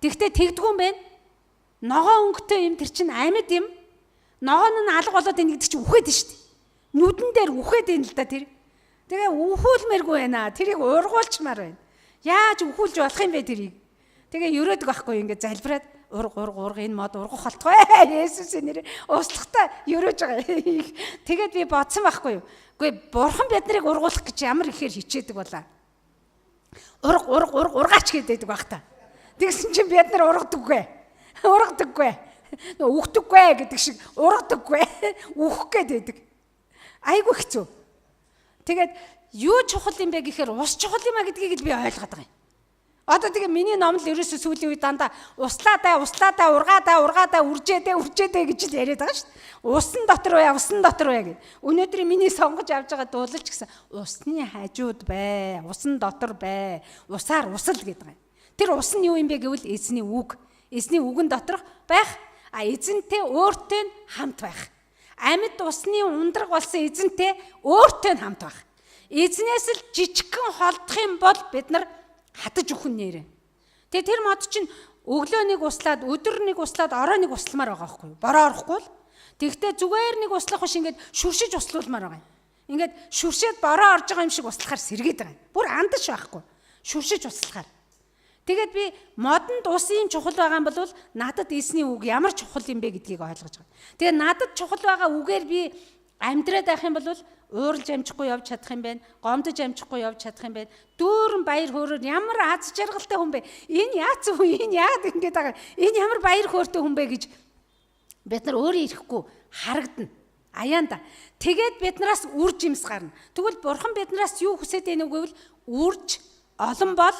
A: Тэгтээ тэгдгүй юм байна. Ногоо өнгөтэй юм тэр чинь амьд юм. Ногоон нь алга болоод энэ гэдэг чинь үхээд нь шүү дээ. Нүдэн дээр үхээд байна л да тэр. Тэгээ үхүүлмээргүй байна. Тэрийг ургуулчмаар байна. Яаж үхүүлж болох юм бэ тэрийг? Тэгээ өрөөдөг байхгүй ингээд залбираад ург энэ мод ургах болтгой. Есүсийн нэрээр услахтаа өрөөж байгаа. Тэгээд би бодсон байхгүй юу? Үгүй бурхан бид нарыг ургуулах гэж ямар ихээр хичээдэг болоо. Ургаач гэдэг байх та. Тэгсэн чинь бид нар ургадаггүй. Үхдэггүй гэдэг шиг ургадаггүй. Үхэх гэдэг. Айгүй хэцүү. Тэгээд юу чухал юм бэ гэхээр ус чухал юм а гэдгийг би ойлгоод байгаа юм. Одоо тэгээ миний номл ерөөсөө сүүлийн үед дандаа услаадаа, ургаадаа, үржээдээ гэж л яриад байгаа шүү дээ. Усан дотор бай гэх. Өнөөдөр миний сонгож авч байгаа дуулалч гэсэн усны хажууд бай, усан дотор бай, усаар усал гэдэг юм. Тэр ус нь юу юм бэ гэвэл эзний үг. Эзний үгэн доторх байх, эзэнтэй өөртөө хамт байх. Амьд усны ундраг болсон эзэнтэй өөртөө хамт байх. Эзнээс л жижигхэн холдох юм бол бид нар хатаж өхөн нэрэ. Тэгээ тэр мод чинь өглөө нэг услаад, өдөр нэг услаад, орой нэг усламаар байгаа байхгүй юу? Бороо орохгүй л. Тэгтээ зүгээр нэг услах биш ингээд шүршиж услуулмаар байгаа юм. Ингээд шүршээд бороо орж байгаа юм шиг услахаар сэргээд байгаа юм. Бүр андаж байхгүй. Шүршиж услахаар. Тэгээд би модонд усын чухал байгаа юм бол надад эзний үг ямар чухал юм бэ гэдгийг ойлгож байгаа. Тэгээд надад чухал байгаа үгээр би амьдраад байх юм бол ууралж амжихгүй явж чадах юм байна. Гомдож амжихгүй явж чадах юм байна. Дүүрэн баяр хөөрөөр ямар аз жаргалтай хүн бэ? Энэ яац уу? Энэ яагаад ингэж байгаа? Энэ ямар баяр хөөртэй хүн бэ гэж бид нар өөрөө ирэхгүй харагдана. Аяанда. Тэгээд биднээс үр жимс гарна. Тэгвэл бурхан биднээс юу хүсэж байна вэ гэвэл үрж, олон бол,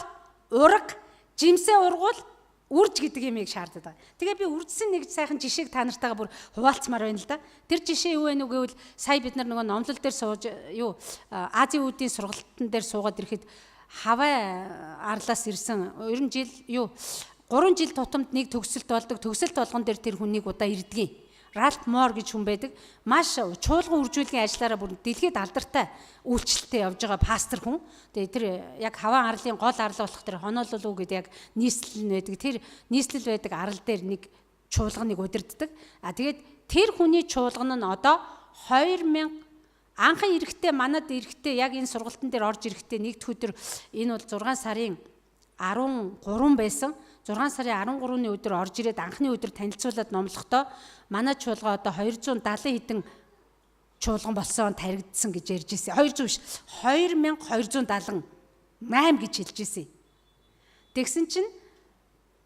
A: ураг, жимсээ ургуул, үрж гэдэг юмыг шаарддаг. Тэгээ би үржсэн нэг сайхан жишээг та нартайгаа бүр хуваалцмаар байна л да. Тэр жишээ юу вэ гэвэл сая бид нар нөгөө номлол дээр сууж Азийн үүдийн сургалтын дээр суугаад ирэхэд Хавай арлаас ирсэн 3 жил тутамд нэг төгсөлт болдог. Төгсөлт болгон дээр тэр хүнийг удаа ирдгийн. Ральф Моор гэж хүн байдаг. Маш чуулган үржүүлгийн ажиллаараа бүр дэлхийд алдартай үйлчлэлтэй явж байгаа пастор хүн. Тэгээ тэр яг Хаван арлын гол арал болох тэр хоноолол уу гэдэг яг нийслэл байдаг. Тэр нийслэл байдаг арал дээр нэг чуулганыг удирддаг. Тэгээд тэр хүний чуулган нь одоо 2000 анхан эрэхтэй манад эрэхтэй яг энэ сургалтын дээр орж ирэхтэй нэгд өдөр энэ бол 6 сарын 13 байсан. 6 сарын 13-ны өдөр орж ирээд анхны өдөр танилцуулаад номлохдоо манай чуулга одоо 270 хэдэн чуулган болсон таригдсан гэж ярьж ирсэн. 200 биш 2278 гэж хэлж ирсэн. Тэгсэн чинь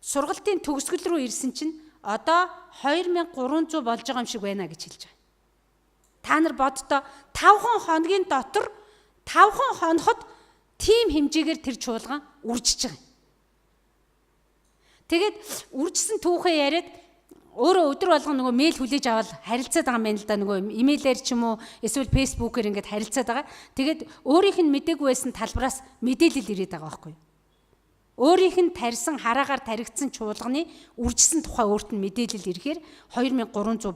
A: сургалтын төгсгөл рүү ирсэн чинь одоо 2300 болж байгаа юм шиг байна гэж хэлж байгаа. Та нар боддоо 5 хоногийн дотор 5 хоноход тийм хэмжээгээр тэр чуулган үржиж байгаа. Тэгээд үржсэн түүхээ яриад өөрөө өдөр болгон нөгөө мэйл хүлээж аваад харилцаад байгаа юм байна л да, нөгөө имэйлээр ч юм уу эсвэл фэйсбүүкээр ингээд харилцаад байгаа. Тэгээд өөрийнх нь мдэггүй байсан талбараас мэдээлэл ирээд байгаа байхгүй юу? Өөрийнх нь тарьсан хараагаар таригдсан чуулганы үржсэн тухай өөрт нь мэдээлэл ирэхээр 2300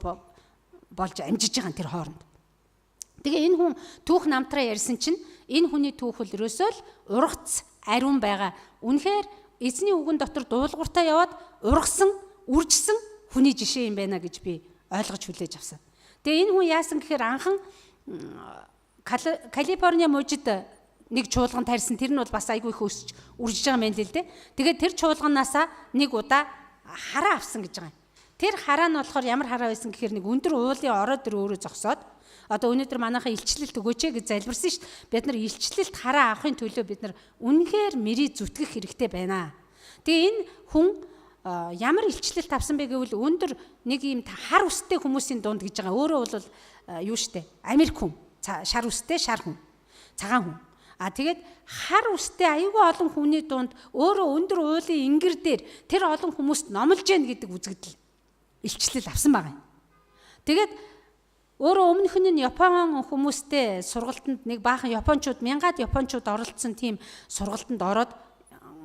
A: болж амжиж байгаа тэр хооронд. Тэгээ энэ хүн түүх намтраа ярьсан чинь энэ хүний түүх л ерөөсөө л ургац ариун байгаа. Үнэхээр эзний үгэн дотор дуулууртаа яваад ургасан, үржсэн хүний жишээ юм байна гэж би ойлгож хүлээж авсан. Тэгээ энэ хүн яасан гэхээр анхан Калифорни мужид нэг чуулган тарьсан. Тэр нь бол бас айгүй их өсч үржиж байгаа юм л дээ. Тэгээд тэр чуулганаасаа нэг удаа хараа авсан гэж байгаа юм. Тэр хараа нь болохоор ямар хараа байсан гэхээр нэг өндөр уулын ороо дөр өөрөө зогсоод одоо өнөөдөр манайхаа илчлэлт өгөөч гэж залбирсан шүү дээ. Бид нар илчлэлт хараа авахын төлөө бид нар үнэхээр мэрий зүтгэх хэрэгтэй байна. Тэгээ энэ хүн ямар илчлэлт авсан бэ гэвэл өндөр нэг юм хар үстэй хүмүүсийн дунд гэж байгаа. Өөрөө бол юу штэ? Америк хүн. Шар үстэй шар хүн. Цагаан хүн. Тэгээд хар үстэй аюулгүй олон хүний дунд өөрөө өндөр уулын ингэр дээр тэр олон хүмүүст номлож гэн гэдэг үзэгдэл илчлэл авсан байгаа юм. Тэгээд өөрөө өмнөх нь Япон хүмүүстэй сургалтанд нэг баахан японочууд мянгаад японочууд оролцсон тийм сургалтанд ороод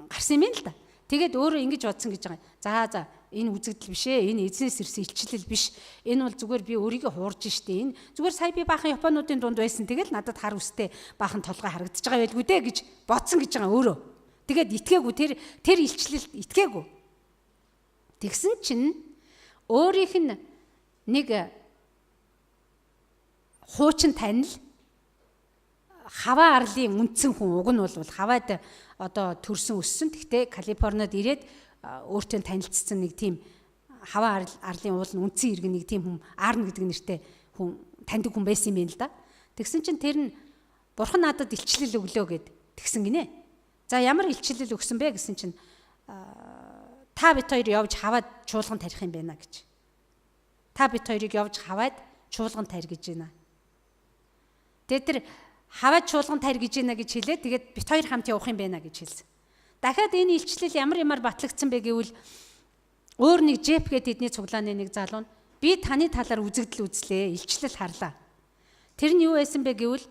A: гарсан юм л да. Тэгээд өөрөө ингэж бодсон гэж байгаа юм. За энэ үзэгдэл биш ээ. Энэ эзнээс ирсэн илчлэл биш. Энэ бол зүгээр би өөрийгөө хуурж штэ. Энэ зүгээр сая би баахан японуудын дунд байсан. Тэгэл надад хар үстэй баахан толгой харагдаж байгаа байлгүй дээ гэж бодсон гэж байгаа өөрөө. Тэгээд итгээгүй тэр илчлэлд итгээгүй. Тэгсэн чинь өөрийнх нь нэг хуучин танил хаваа арлын үндсэн хүн. Уг нь бол хаваад одоо төрсөн өссөн. Гэхдээ Калифорнид ирээд өөртөө танилцсан нэг тийм хаваа арлын уулын үндсэн иргэн нэг тийм хүн Арн гэдэг нэртэй хүн таньдаг хүн байсан юм байна л да. Тэгсэн чинь тэр нь бурхан надад илчлэл өглөө гэд тэгсэн гинэ. За ямар илчлэл өгсөн бэ гэсэн чинь та бит хоёр явж хаваад чуулган тарих юм байна гэж. Та бит хоёрыг явж хаваад чуулган тарих гэж байна. Тэгээд тэр хаваад чуулган тарих гэж байна гэж хэлээ. Тэгээд бит хоёр хамт явах юм байна гэж хэлсэн. Дахиад энэ илчлэл ямар батлагдсан бэ гэвэл өөр нэг Жеф гэдэг эдний цуглааны нэг залуу нь би таны талаар үзэгдэл үзлээ, илчлэл харлаа. Тэр нь юу байсан бэ гэвэл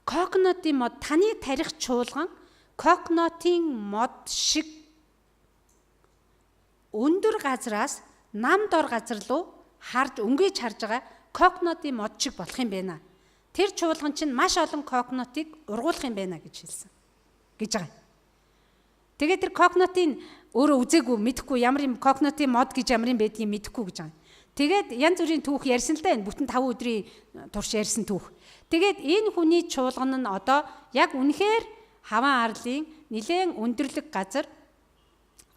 A: кокнотын мод таны тарих чуулган кокнотын мод шиг өндөр газраас нам дор газар руу харж өнгөж харж байгаа кокнотын мод шиг болох юм байна. Тэр чуулган чинь маш олон кокнотыг ургуулах юм байна гэж хэлсэн. Гэж байгаа. Тэгээд тэр кокнотын өөрөө үзээгүй мэдэхгүй ямар юм кокнотын мод гэж ямар юм байдгийг мэдэхгүй гэж байгаа. Тэгээд янз бүрийн түүх ярьсан л да энэ бүтэн 5 өдрийн турш ярьсан түүх. Тэгээд энэ хүний чуулган нь одоо яг үнэхээр хаваан арлын нэлээд өндөрлөг газар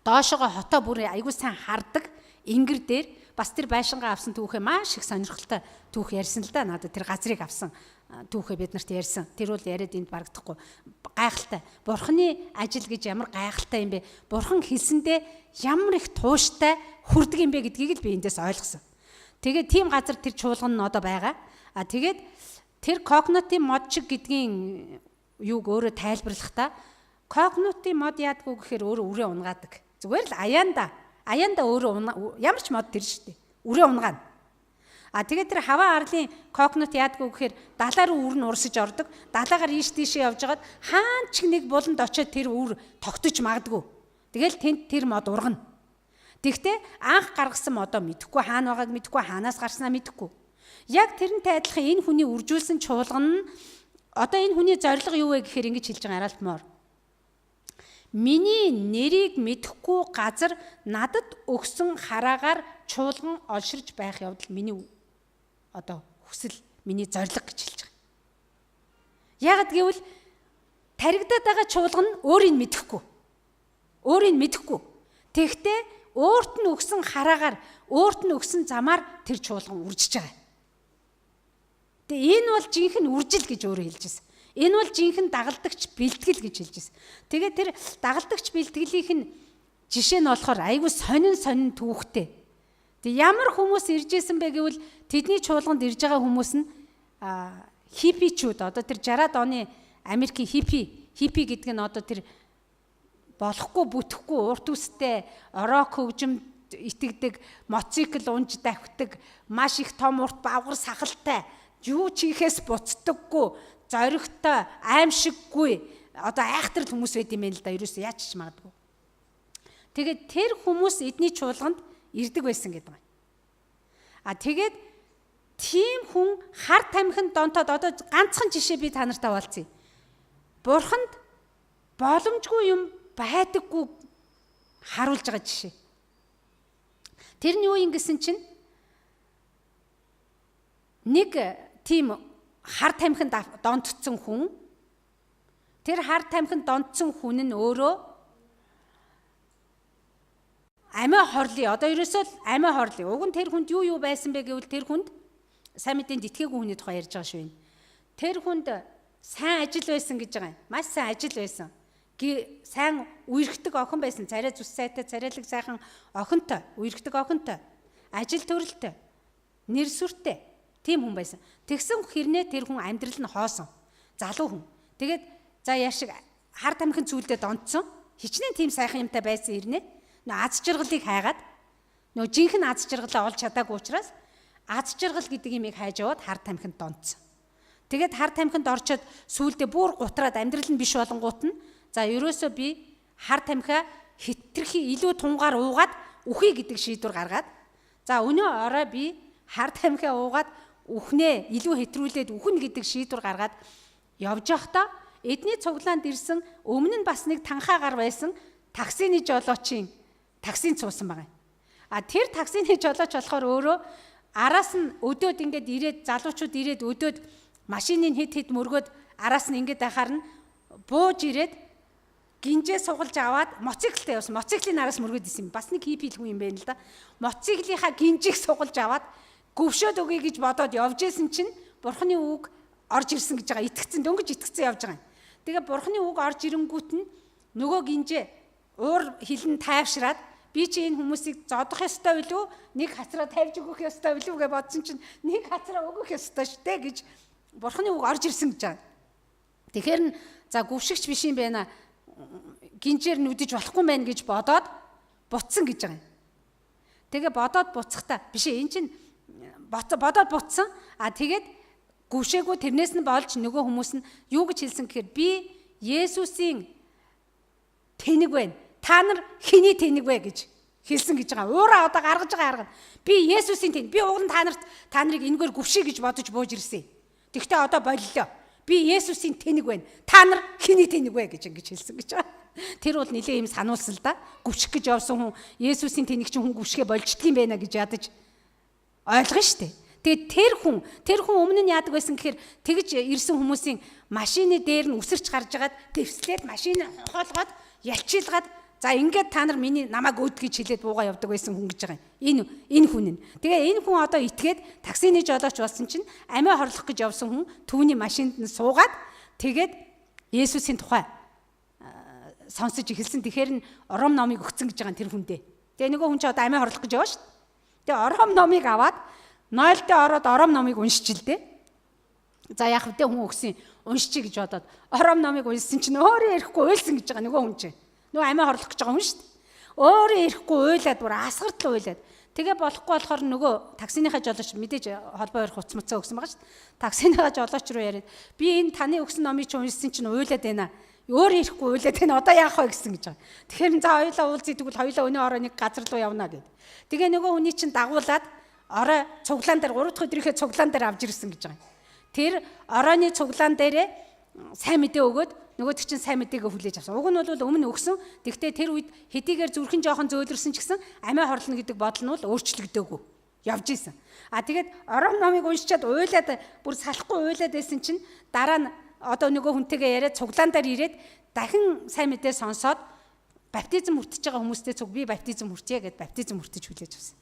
A: доошогоо хотоо бүр аягүй сайн хардаг ингэр дээр бас тэр байшингаа авсан түүхээ маш их сонирхолтой түүх ярьсан л да. Надад тэр газрыг авсан түүхээ бид нарт ярьсан. Тэр бол яриад энд барагдахгүй. Гайхалтай. Бурхны ажил гэж ямар гайхалтай юм бэ? Бурхан хэлсэндээ ямар их тууштай хүрдэг юм бэ гэдгийг л би эндээс ойлгосон. Тэгээд тийм газар тэр чуулган нь одоо байгаа. Тэгээд тэр когнитив мод шиг гэдгийн юуг өөрөө тайлбарлахдаа когнитив мод яадгүй гэхээр өөрөө үрээ унгаадаг. Зүгээр л аяанда өөрөө ямар ч мод тэр шүү дээ. Үрээ унгаана. Тэгээд тэр хаваа арлын кокнот яадгүй гэхээр далаа руу үр нь урсаж ордог. Далаагаар ийш тийшээ явж хагаад хаан ч нэг буланд очиод тэр үр тогтож магадгүй. Тэгэл тэнд тэр мод ургана. Тэгвэл анх гаргасан модоо мэдэхгүй, хаана байгааг мэдэхгүй, хаанаас гарснаа мэдэхгүй. Яг тэрнтэй адилхан энэ хүний үржүүлсэн чуулган нь одоо энэ хүний зорилго юу вэ гэхээр ингэж хэлж байгаа Аралт Моор. Миний нэрийг мэдэхгүй газар надад өгсөн хараагаар чуулган олширч байх явдал миний одоо хүсэл, миний зорилго гэж хэлж байгаа. Яагад гэвэл таригдаад байгаа чуулган нь өөрийг мэдэхгүй. Тэгэхдээ өөрт нь өгсөн хараагаар, өөрт нь өгсөн замаар тэр чуулган үржиж байгаа. Тэгээ энэ бол жинхэнэ үржил гэж өөрөө хэлж байсан. Энэ бол жинхэнэ дагалдагч бэлтгэл гэж хэлж байсан. Тэгээ тэр дагалдагч бэлтгэлийнх нь жишээ нь болохоор айгүй сонин түүхтэй. Тэг ямар хүмүүс ирж исэн бэ гэвэл тэдний чуулганд ирж байгаа хүмүүс нь хипичүүд, одоо тэр 60-аад оны Америкийн хипи гэдэг нь одоо тэр болохгүй бүтэхгүй урт үстэй орок хөгжимд итгэдэг, моцикл унж давхдаг, маш их том урт бавгар сахалтай, юу ч хийхээс буцдаггүй, зоригтой, аимшиггүй одоо айхтрал хүмүүс байд юм байна л да. Ерөөсөө яаж ч магадгүй. Тэгээд тэр хүмүүс эдний чуулганд ирдэг байсан гэдэг байна. Тэгээд тийм хүн хар тамхинд донтоод одоо ганцхан жишээ би та нартай хуваалцъя. Бурханд боломжгүй юм байдаггүй харуулж байгаа жишээ. Тэр нь юу юм гэсэн чинь нэг тийм хар тамхинд донтцсон хүн, тэр хар тамхинд донтсон хүн нь өөрөө амиа хорлын, одоо ерөөсөө амиа хорлын. Уг нь тэр хүнд юу байсан бэ гэвэл тэр хүнд сайн мэдээнд итгээгүй хүний тухай ярьж байгаа шүү энэ. Тэр хүнд сайн ажил байсан гэж байгаа юм. Маш сайн ажил байсан. Сайн үерхдэг охин байсан. Царай зүс сайтай, царайлаг сайхан охинтой, үерхдэг охинтой, ажил төрөлтэй, нэр сүртэй тийм хүн байсан. Тэгсэн хэрнээ тэр хүн амьдрал нь хоосон. Залуу хүн. Тэгээд за яшиг хар тамхин зүйлдээ донтсон. Хичнээн тийм сайхан юмтай байсан хэрнээ аз жаргалыг хайгаад жинхэнэ аз жаргалаа олж чадаагүй учраас аз жаргал гэдэг имийг хайж яваад хар тамхинд донтсон. Тэгээд хар тамхинд орчоод сүүлдээ бүр гутраад амьдрал нь биш болонгууд нь за ерөөсөө би хар тамхиа хитрхи илүү тунгаар уугаад үхий гэдэг шийдвэр гаргаад за өнөө орой би хар тамхиа уугаад үхнээ илүү хэтрүүлээд үхэн гэдэг шийдвэр гаргаад явж байхдаа эдний цуглаанд ирсэн өмнө нь бас нэг танхаагаар байсан таксины жолоочийн таксинд суусан байгаа. Тэр таксины жолооч болохоор өөрөө араас нь өдөөд ингээд ирээд залуучууд ирээд өдөөд машиныг хэд мөргөөд араас нь ингээд байхаар нь бууж ирээд гинжээ сугалж аваад моциклтай явсан. Моциклын араас мөргөөд исэн. Бас нэг хипил хүн юм байна л да. Моциклынхаа гинжийг сугалж аваад гөвшөөд өгье гэж бодоод явж исэн чинь Бурхны үг орж ирсэн гэж байгаа. Итгэцэн дөнгөж итгэцэн явж байгаа. Тэгээ Бурхны үг орж ирэнгүүт нь нөгөө гинжээ уур хилэн тайвшраад би чи энэ хүмүүсийг зодох ёстой билүү? Нэг хацраа тавьж өгөх ёстой билүү гэж бодсон чинь нэг хацраа өгөх ёстой штэ гэж Бурхны үг орж ирсэн гэж байгаа. Тэгэхээр нь за гүвшигч биш юм байна. Гинжээр нүдэж болохгүй байх гэж бодоод буцсан гэж байгаа юм. Тэгээ бодоод буцахтаа биш энэ чинь бодоод буцсан. Тэгээд гүвшээгүй тэрнээс нь болж нөгөө хүмүүс нь юу гэж хэлсэн гэхээр би Есүсийн тэнэг байна. Та нар хэний тэнэг вэ гэж хэлсэн гэж байгаа. Уураа одоо гаргаж байгаа арга. Би Есүсийн тэнэг. Би уг нь та нарыг энэгээр гүвшээ гэж бодож бууж ирсэн. Тэгвэл одоо боллоо. Би Есүсийн тэнэг байна. Та нар хэний тэнэг вэ гэж ингэж хэлсэн гэж байгаа. Тэр бол нэлээ юм сануулсан л да. Гүвших гэж явсан хүн Есүсийн тэнэг чинь хүн гүвшгээ болждг юм байна гэж ядаж ойлгоно шүү дээ. Тэгээд тэр хүн өмнө нь яадаг байсан гэхээр тэгж ирсэн хүмүүсийн машины дээр нь үсэрч гарч агаад дэвслээд машин хоолгоод ялчилгаад за ингээд та нар миний намайг өөд гэж хэлээд буугаа явдаг байсан хүн гэж байгаа юм. Энэ хүн нь. Тэгээ энэ хүн одоо итгээд таксины жолооч болсон чинь амиа хорлох гэж явсан хүн түүний машинд нь суугаад тэгээд Есүсийн тухай сонсож эхэлсэн. Тэгэхээр нь Ром номыг өгсөн гэж байгаа тэр хүндээ. Тэгээ нөгөө хүн ч одоо амиа хорлох гэж яваа шүү дээ. Тэгээ Ром номыг аваад нойлдоо ороод Ром номыг уншиж л дээ. За яах вэ хүн өгсөн уншчих гэж бодоод Ром номыг уншсан чинь өөрөө ирэхгүй уйлсан гэж байгаа нөгөө хүн чинь. Нөгөө амиа хорлох гэж байгаа хүн шүү дээ. Өөрөө ирэхгүй уйлаад бүр асгартал уйлаад. Тэгээ болохгүй болохоор нөгөө таксиныхаа жолооч мэдээж холбоо өрх хуцмцаа өгсөн байгаа шүү дээ. Таксиныхаа жолооч руу яриад би энэ таны өгсөн номыг чинь уншсан чинь уйлаад байна. Өөрөө ирэхгүй уйлаад байна. Одоо яах вэ гэсэн гэж байгаа. Тэгэхээр за хоёлаа уулзъя тэгвэл хоёлаа өнөө орой нэг газар руу явна гэд. Тэгээ нөгөө хүний чинь дагуулад орой цуглаан дээр 3 дахь өдрийнхээ цуглаан дээр авч ирсэн гэж байгаа. Тэр оройны цуглаан дээрээ сайн мэдээ өгөөд нөгөөд чинь сайн мэдээгээ хүлээж авсан. Уг нь бол өмнө өгсөн. Тэгвэл тэр үед хэдийгээр зүрхэн жоохон зөөлрсөн ч гэсэн амиа хорлно гэдэг бодол нь бол өөрчлөгдөөгүй явж исэн. Тэгээд Ром номыг уншичаад уйлаад бүр салахгүй уйлаад байсан чинь дараа нь одоо нөгөө хүнтэйгээ яриад цуглаан дээр ирээд дахин сайн мэдээ сонсоод баптизм хүртэж байгаа хүмүүстэй цуг би баптизм хүртье гэд баптизм хүртэж хүлээж авсан.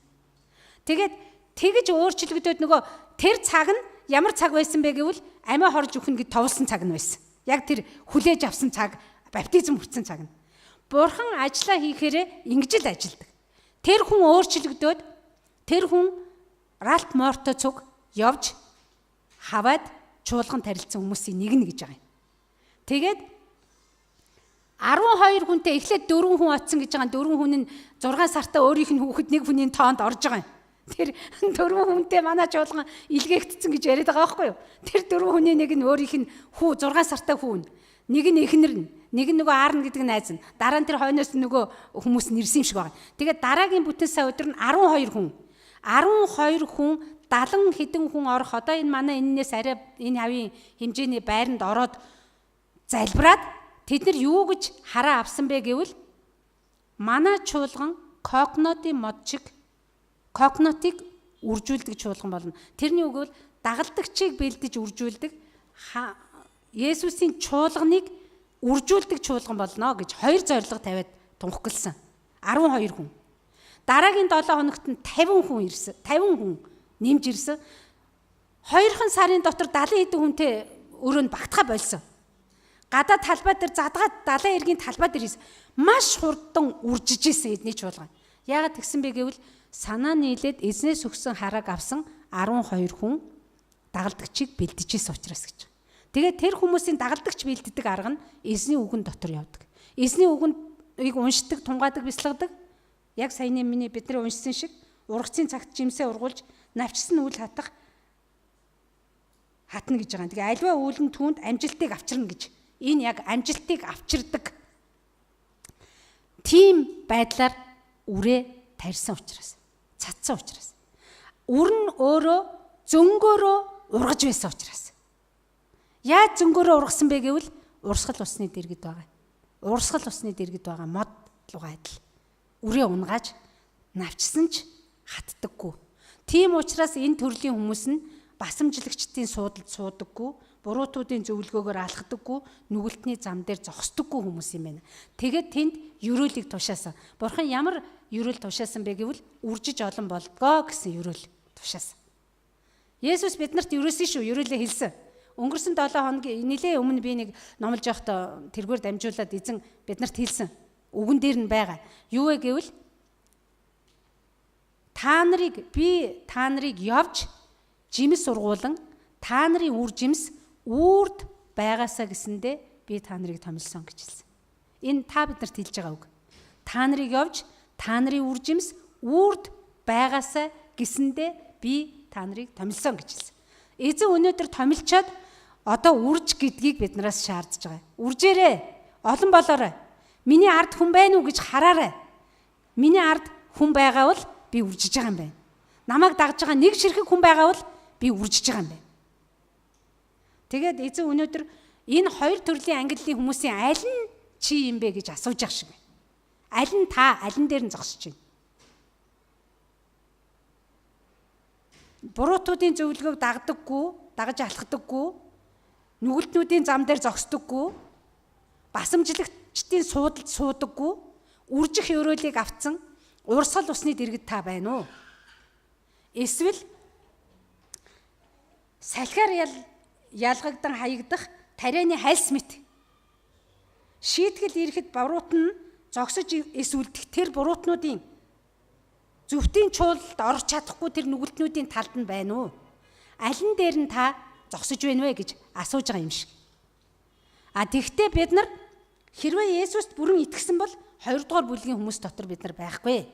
A: Тэгээд тэгж өөрчлөгдөд нөгөө тэр цаг нь ямар цаг байсан бэ гэвэл амиа хорж өгнө гэж товлсон цаг нь байсан. Яг тэр хүлээж авсан цаг, баптизм хүртсэн цаг нь. Бурхан ажиллаа хийхээрээ ингэж л ажилдаг. Тэр хүн өөрчлөгдөөд тэр хүн Ральф Морто цуг явж хаваад чуулган тарилцсан хүмүүсийн нэг нь гэж байгаа юм. Тэгээд 12 хүнтэй эхлээд 4 хүн очсон гэж байгаа. 4 хүн нь 6 сартаа өөрийнх нь хүүхэд нэг хүний тоонд орж байгаа юм. Тэр 4 хүнтэй манай чуулган илгээгдсэн гэж яриад байгаа байхгүй юу? Тэр 4 хүний нэг нь өөрийнх нь 6 сартаа хүү. Нэг нь эхнэр нь, нэг нь нөгөө Аарн гэдэг найз нь. Дараа нь тэр хойноос нөгөө хүмүүс нэрсэн юм шиг байгаа. Тэгээд дараагийн бүтэн сая өдөр нь 12 хүн. 12 хүн 70 хэдэн хүн орох. Одоо энэ манай энэс арай энэ хавийн хэмжээний байранд ороод залбираад тэд нар юу гэж хараа авсан бэ гэвэл манай чуулган когнотыг үржүүлдэг чуулган болно. Тэрний үг бол дагалдагчийг бэлдэж үржүүлдэг Есүсийн чуулганыг үржүүлдэг чуулган болно гэж хоёр зорилго тавиад тунхагласан. 12 хүн. Дараагийн 7 хоногт нь 50 хүн ирсэн. 50 хүн нэмж ирсэн. 2 сарын дотор 70 хэдэн хүнтэй өрөөнд багтахаа болсон. Гадаа талбай дээр задгаад 70 эргийн талбай дээр ирсэн. Маш хурдан үржиж исэн эдний чуулган. Яагаад тэгсэн бэ гэвэл санаа нийлээд эзнээс өгсөн харааг авсан 12 хүн дагалдагчийг бэлдэж исэн учраас гэж. Тэгээд тэр хүмүүсийн дагалдагч бэлддэг арга нь эзний үгэн дотор явдаг. Эзний үгэнийг уншдаг, тунгаадаг, бясалгадаг. Яг саяны миний бидний уншсан шиг ургацын цагт жимсээ ургуулж навчсан үйл хатна гэж байгаа. Тэгээ альва үйл нь түүнд амжилтыг авчирна гэж. Энэ яг амжилтыг авчирдаг тийм байдлаар үрээ тарьсан учраас, цацсан учраас. Үр нь өөрөө зөнгөөрөө ургаж байсан учраас. Яаж зөнгөөрөө ургасан бэ гэвэл урсгал усны дэргэд байгаа. Урсгал усны дэргэд байгаа мод лугаа адил. Үрээ унгааж навчсан ч хатдаггүй. Тийм учраас энэ төрлийн хүмүүс нь басамжлагчдын суудалд суудаггүй, буруутуудын зөвлөгөөгөөр алхдаггүй, нүгэлтний зам дээр зогсдоггүй хүмүүс юм байна. Тэгээд тэнд ерөөлийг тушаасан. Бурхан ямар ерөөл тушаасан бэ гэвэл үржиж олон болдгоо гэсэн ерөөл тушаасан. Есүс биднэрт ерөөсөн шүү, ерөөлөө хэлсэн. Өнгөрсөн 7 хоногийн нэлээ өмнө би нэг номлож явахдаа тэргээр дамжуулаад эзэн биднэрт хэлсэн. Үгэн дээр нь байгаа. Юу вэ гэвэл та нарыг явж жимс ургуулan та нарын үр жимс үрд байгаасаа гэсэндээ би та нарыг томилсон гэж хэлсэн. Энэ та биднэрт хэлж байгаа үг. Та нарыг явж та нарын үр жимс үрд байгаасаа гэсэндээ би та нарыг томилсон гэж хэлсэн. Эзэн өнөөдөр томилчоод одоо үрж гэдгийг биднээс шаардж байгаа. Үржээрээ, олон болоорой. Миний ард хүн байна уу гэж хараарай. Миний ард хүн байгаа бол би үржиж байгаа юм байна. Намайг дагж байгаа нэг ширхэг хүн байгаа бол би үржиж байгаа юм байна. Тэгээд эзэн өнөөдөр энэ хоёр төрлийн ангиллын хүмүүсийн аль нь чи юм бэ гэж асууж байгаа шиг байна. Аль нь та, аль нь дээр нь зогсож байна. Буруутуудын зөвлөгөөг дагдаггүй, дагаж алхдаггүй, нүгэлтнүүдийн зам дээр зогсдоггүй, басамжлагчдын суудалд суудаггүй, үржих ерөөлийг авцсан урсгал усны дэргэд та байна уу? Эсвэл салхиар ялгагдан хаягдах тарианы хальс мэт шийтгэл ирэхэд буруут нь зогсож эсвэлдэх тэр буруутнуудын зөвхтийн чуулалд орж чадахгүй тэр нүгэлтнүүдийн талд нь байна уу? Аль нь дээр нь та зогсож байна вэ гэж асууж байгаа юм шиг. Тэгвэл бид нар хэрвээ Есүст бүрэн итгэсэн бол 2 дугаар бүлгийн хүмүүс дотор бид нар байхгүй.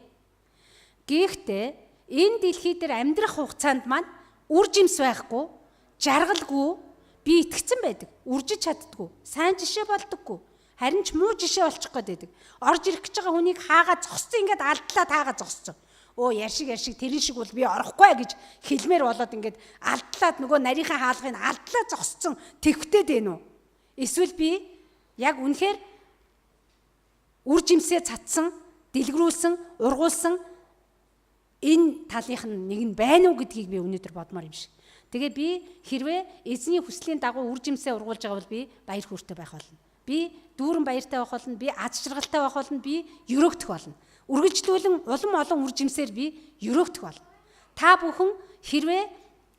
A: Гэхдээ энэ дэлхий дээр амьдрах хугацаанд маань үр жимс байхгүй, жаргалгүй, би итгэсэн байдаг. Үржиж чаддгүй, сайн жишээ болдоггүй. Харин ч муу жишээ болчих гээд байдаг. Орж ирэх гэж байгаа хүнийг хаагаа зогссон ингээд алдлаа таагаа зогссон. Яршиг тэрэн шиг бол би орохгүй гэж хэлмээр болоод ингээд алдлаад нөгөө нарийнхаа хаалгыг алдлаа зогссон тэгвтээд байна уу? Эсвэл би яг үнэхээр үр жимсээ цацсан, дэлгэрүүлсэн, ургуулсан энэ талынх нь нэг нь байна уу гэдгийг би өнөөдөр бодмоор юм шиг. Тэгээ би хэрвээ эзний хүслийн дагуу үр жимсээ ургуулж байгаа бол би баяр хөөртэй байх болно. Би дүүрэн баяртай байх болно, би аз жаргалтай байх болно, би өрөөгдөх болно. Үргэлжлүүлэн улам олон үр жимсээр би өрөөгдөх болно. Та бүхэн хэрвээ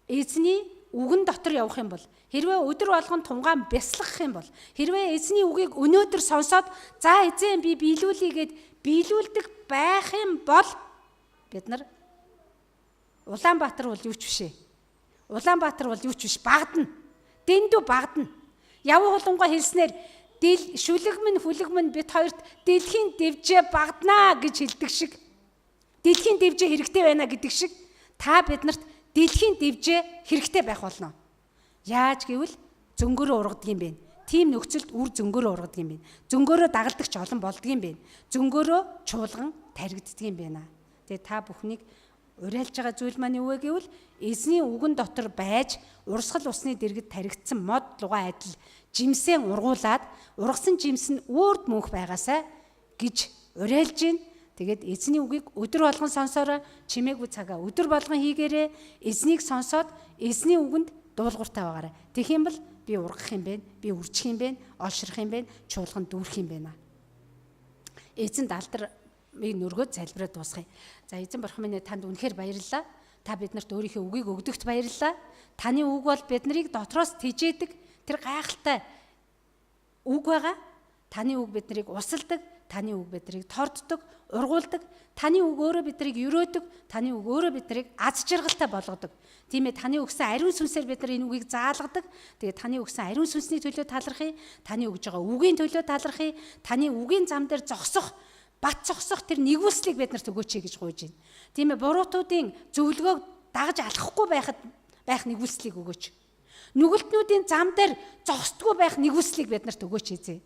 A: эзний үгэн дотор явах юм бол, хэрвээ өдөр болгон тунгаан бясалгах юм бол, хэрвээ эзний үгийг өнөөдөр сонсоод за эзэн би биелүүлээгээд биелүүлдэг байх юм бол бид нар Улаанбаатар бол юу ч биш ээ. Улаанбаатар бол юу ч биш, багдана. Дэндүү багдана. Явуу хулангаа хэлснээр шүлэгмэн хүлэгмэн бит хоёрт дэлхийн дэвжээ багдана гэж хэлдэг шиг, дэлхийн дэвжээ хэрэгтэй байна гэдэг шиг та биднэрт дэлхийн дэвжээ хэрэгтэй байх болно. Яаж гэвэл зөнгөөрөө ургадаг юм бэ? Тим нөхцөлд үр зөнгөөрөө ургадаг юм бэ? Зөнгөөрөө дагалдагч олон болдог юм бэ? Зөнгөөрөө чуулган таригддаг юм байна. Тэгээ та бүхнийг уриалж байгаа зүйл маань юу вэ гэвэл эзний үгэн дотор байж урсгал усны дэргэд таригдсан мод лугаа адил жимсээ ургуулад ургасан жимс нь өөрд мөнх байгаасай гэж уриалж гин. Тэгээд эзний үгийг өдөр болгон сонсороо, чимээгүй цагаа өдөр болгон хийгээрээ, эзнийг сонсоод эзний үгэнд дуулууртай байгаарай. Тэгэх юм бол би ургах юм бэ, би үржих юм бэ, олшрох юм бэ, чуулган дүүрэх юм байна. Эзэн далдар нөргөө залбираад дуусгая. За эзэн бурхан минь танд үнэхээр баярлалаа. Та биднэрт өөрийнхөө үгийг өгдөгт баярлалаа. Таны үг бол биднийг дотроос тэжээдэг тэр гайхалтай үг байгаа. Таны үг биднийг усалдаг, таны үг биднийг торддог, ургуулдаг. Таны үг өөрөө биднийг өрөөдөг, таны үг өөрөө биднийг аз жаргалтай болгодог. Тийм ээ, таны өгсөн ариун сүнсээр бид нар энэ үгийг заалгадаг. Тэгээд таны өгсөн ариун сүнсний төлөө талархъя. Таны өгж байгаа үгийн төлөө талархъя. Таны үгийн зам дээр зогсох, бат зогсох тэр нэгүслийг бид нарт өгөөч гэж гуйж байна. Тийм ээ, буруутуудын зөвлөгөөг дагаж алхахгүй байх нэгүслийг өгөөч. Нүгэлтнүүдийн зам дээр зогсдгүй байх нэгүслийг бид нарт өгөөч эзэн.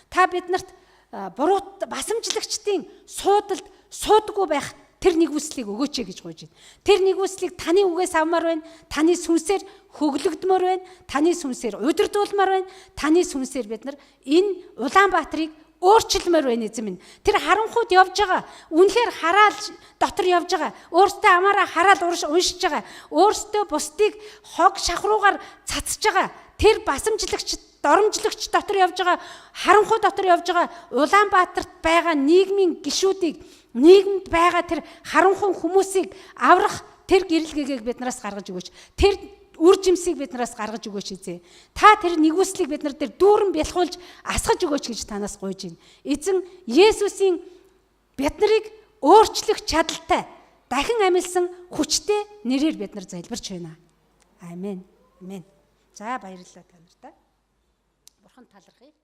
A: Та биднэрт басамжлагчдын суудалд суудаггүй байх тэр нэгүслийг өгөөч гэж гуйж байна. Тэр нэгүслийг таны үгээс авмаар байна. Таны сүнсээр хөглөгдмөр байна. Таны сүнсээр удирдуулмаар байна. Таны сүнсээр бид нар энэ Улаанбаатарыг өөрчилмөр байна эзэн минь. Тэр харанхуйд явж байгаа. Үнэхээр хараал дотор явж байгаа. Өөртөө амаараа хараал уншиж байгаа. Өөртөө бусдыг хог шахруугаар цацж байгаа. Тэр басамжлагч, доромжлагч дотор явж байгаа. Харанхуй дотор явж байгаа. Улаанбаатарт байгаа нийгмийн гишүүдийг, нийгэмд байгаа тэр харанхуй хүмүүсийг аврах тэр гэрэлгээгийг биднээс гаргаж өгөөч. Тэр үр жимсийг биднээс гаргаж өгөөч эзэн. Та тэр нэгүслийг бид нар дээр дүүрэн бэлхуулж асгаж өгөөч гэж танаас гуйж байна. Эзэн Есүсийн бид нарыг өөрчлөх чадалтай дахин амилсан хүчтэй нэрээр бид нар залбирч байна. Амен. Амен. За баярлалаа та нартай. Бурхан талархъя.